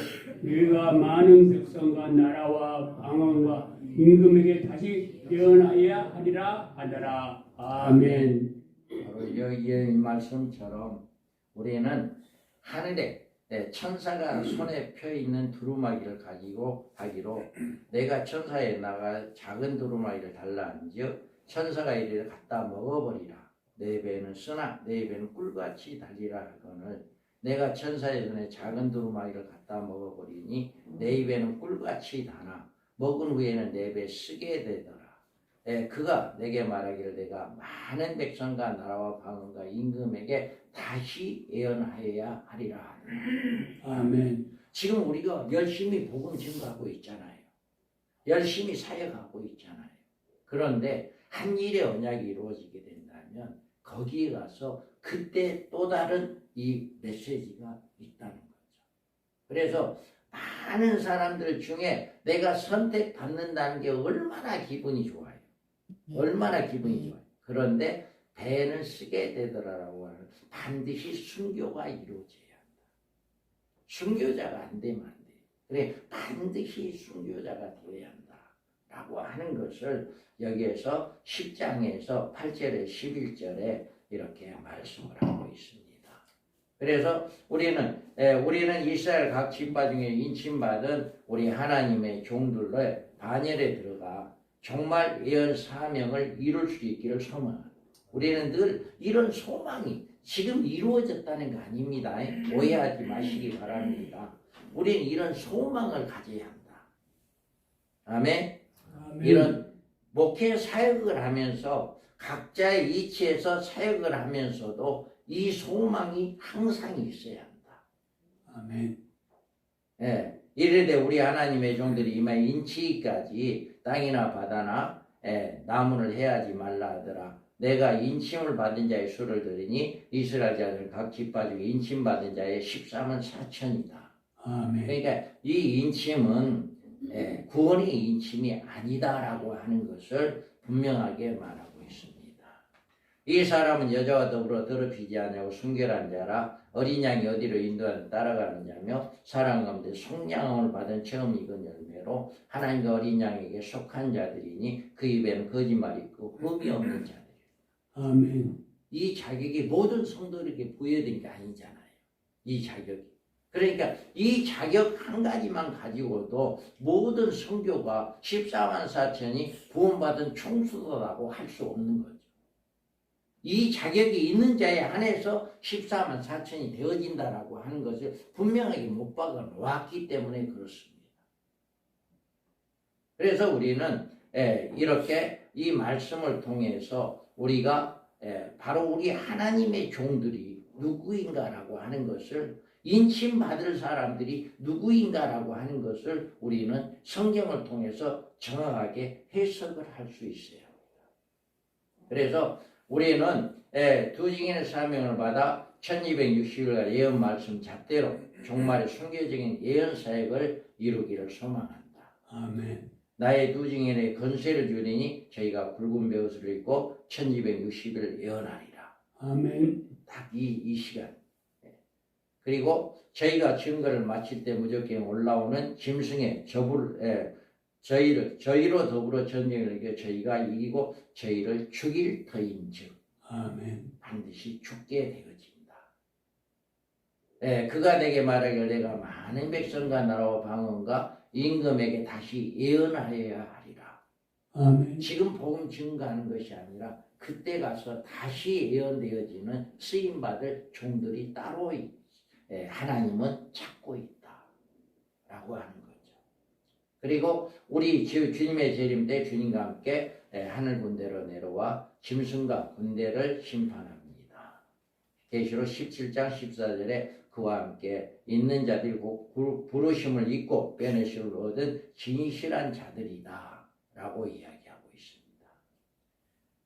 너희가 많은 백성과 나라와 방언과 임금에게 다시 예언하여야 하리라 하더라. 아멘. 바로 여기의 말씀처럼 우리는 하늘에 천사가 손에 펴 있는 두루마기를 가지고 하기로 내가 천사에 나가 작은 두루마기를 달라한즉 천사가 이리를 갖다 먹어버리라. 내 배는 쓰나 내 배는 꿀같이 달리라 하거늘 내가 천사의 손에 작은 두루마기를 갖다 먹어버리니 내 입에는 꿀같이 다나 먹은 후에는 내 배 쓰게 되더라. 그가 내게 말하기를 내가 많은 백성과 나라와 방언과 임금에게 다시 예언하여야 하리라. 아멘. 지금 우리가 열심히 복음 증거하고 있잖아요. 열심히 사역하고 있잖아요. 그런데 한 일의 언약이 이루어지게 된다면 거기에 가서 그때 또 다른 이 메시지가 있다는 거죠. 그래서 많은 사람들 중에 내가 선택받는다는 게 얼마나 기분이 좋아요. 얼마나 기분이 좋아요. 그런데 배는 쓰게 되더라라고 하는 반드시 순교가 이루어져야 한다. 순교자가 안 되면 안 돼. 그래 반드시 순교자가 되어야 한다라고 하는 것을 여기에서 10장에서 8절에 11절에 이렇게 말씀을 하고 있습니다. 그래서 우리는 이스라엘 각 지파 중에 인침받은 우리 하나님의 종들의 반열에 들어가 정말 예언 사명을 이룰 수 있기를 소망합니다. 우리는 늘 이런 소망이 지금 이루어졌다는 거 아닙니다. 오해하지 마시기 바랍니다. 우리는 이런 소망을 가져야 한다. 아멘. 이런 목회 사역을 하면서 각자의 위치에서 사역을 하면서도 이 소망이 항상 있어야 한다. 아멘. 이르되 우리 하나님의 종들이 이마 인치기까지 땅이나 바다나 나무를 해하지 말라 하더라. 내가 인침을 받은 자의 수를 들으니 이스라엘 자들 각 지파 중에 인침받은 자의 14만 4천이다. 아멘. 그러니까 이 인침은 구원의 인침이 아니다라고 하는 것을 분명하게 말하고 있습니다. 이 사람은 여자와 더불어 더럽히지 않냐고 순결한 자라 어린 양이 어디로 인도하는 따라가는 자며 사랑 가운데 속량함을 받은 처음 익은 열매로 하나님과 어린 양에게 속한 자들이니 그 입에는 거짓말이 있고 흠이 없는 자들이다. 아멘. 이 자격이 모든 성도에게 부여된 게 아니잖아요. 이 자격이. 그러니까 이 자격 한 가지만 가지고도 모든 성교가 14만 4천이 구원받은 총수도라고 할 수 없는 거죠. 이 자격이 있는 자에 한해서 14만 4천이 되어진다라고 하는 것을 분명하게 못 박아놓았기 때문에 그렇습니다. 그래서 우리는 이렇게 이 말씀을 통해서 우리가 바로 우리 하나님의 종들이 누구인가라고 하는 것을 인침받을 사람들이 누구인가라고 하는 것을 우리는 성경을 통해서 정확하게 해석을 할 수 있어야 합니다. 그래서 우리는 두 증인의 사명을 받아 1260일간 예언 말씀 잣대로 종말의 순교적인 예언 사역을 이루기를 소망한다. 아멘. 나의 두 증인의 건세를 주리니 저희가 굵은 베옷을 입고 1260일 예언하리라. 아멘. 딱 이 시간. 그리고 저희가 증거를 마칠 때 무조건 올라오는 짐승의 저희로 더불어 전쟁을 이겨 저희가 이기고 저희를 죽일 터인즉 아멘. 반드시 죽게 되어진다. 그가 내게 말하기를 내가 많은 백성과 나라와 방언과 임금에게 다시 예언하여야 하리라. 아멘. 지금 복음 증거하는 것이 아니라 그때 가서 다시 예언되어지는 쓰임받을 종들이 따로 하나님은 찾고 있다라고 하는 거죠. 그리고 우리 주님의 재림 때 주님과 함께 하늘 군대로 내려와 짐승과 군대를 심판합니다. 계시록 17장 14절에 그와 함께 있는 자들이 부르심을 잊고 베네심을 얻은 진실한 자들이다 라고 이야기하고 있습니다.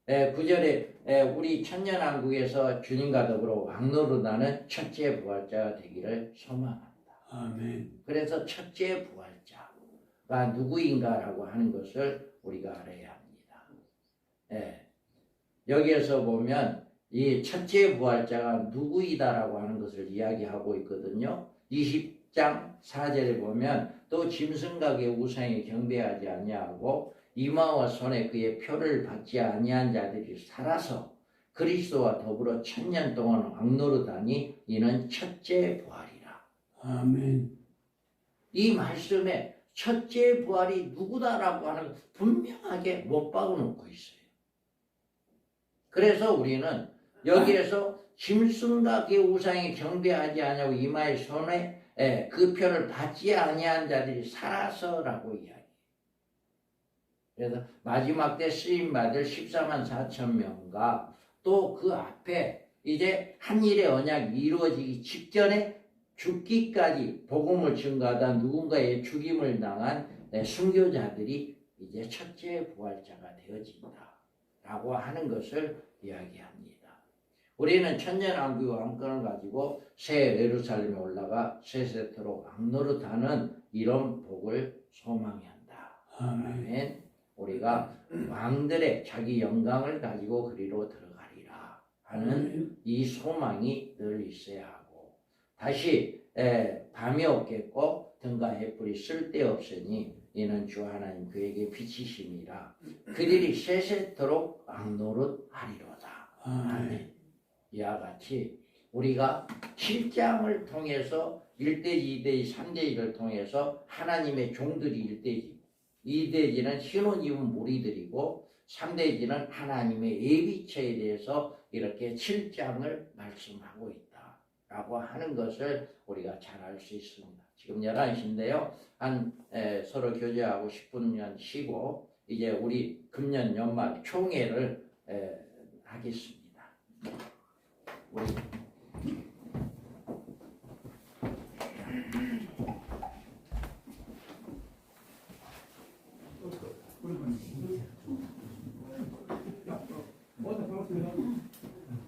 9절에 우리 천년왕국에서 주님과 더불어 왕노릇하는 첫째 부활자가 되기를 소망한다. 아멘. 그래서 첫째 부활자가 누구인가라고 하는 것을 우리가 알아야 합니다. 여기에서 보면 이 첫째 부활자가 누구이다라고 하는 것을 이야기하고 있거든요. 20장 10장 4절에 보면 또 짐승각의 우상에 경배하지 아니하고 이마와 손에 그의 표를 받지 아니한 자들이 살아서 그리스도와 더불어 1000년 동안 왕노릇하니 이는 첫째 부활이라. 아멘. 이 말씀에 첫째 부활이 누구다라고 하는 걸 분명하게 못 박아놓고 있어요. 그래서 우리는 여기에서 짐승각의 우상에 경배하지 아니하고 이마의 손에 그 표를 받지 아니한 자들이 살아서라고 이야기해요. 그래서 마지막 때 쓰임받을 14만 4천 명과 또 그 앞에 이제 한 일의 언약이 이루어지기 직전에 죽기까지 복음을 증거하다 누군가의 죽임을 당한 순교자들이 이제 첫째 부활자가 되어진다 라고 하는 것을 이야기합니다. 우리는 천년왕국의 왕권을 가지고 새 예루살렘에 올라가 세세토록 왕노릇하는 이런 복을 소망히 한다. 아멘. 우리가 왕들의 자기 영광을 가지고 그리로 들어가리라 하는 이 소망이 늘 있어야 하고, 다시 밤이 없겠고 등과 햇불이 쓸데없으니 이는 주 하나님 그에게 비치심이라 그들이 세세토록 왕노릇하리로다. 아멘. 이와 같이 우리가 7장을 통해서 1대지, 2대지, 3대지를 통해서 하나님의 종들이 1대지, 2대지는 신혼 이혼 무리들이고 3대지는 하나님의 예비처에 대해서 이렇게 7장을 말씀하고 있다라고 하는 것을 우리가 잘 알 수 있습니다. 지금 11시인데요. 서로 교제하고 10분 쉬고 이제 우리 금년 연말 총회를 하겠습니다. 우리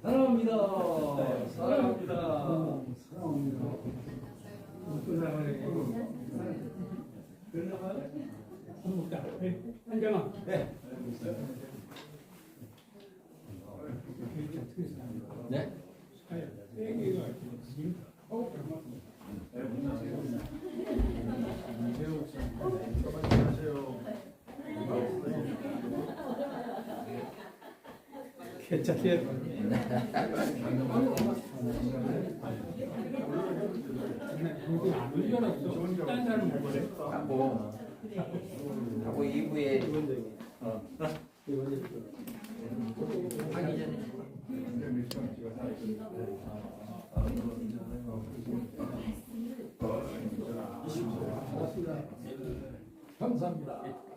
사랑합니다. 사랑합니다. 한정아. 네. 네. 괜찮게. 하고 2부에 하기 전에 감사합니다.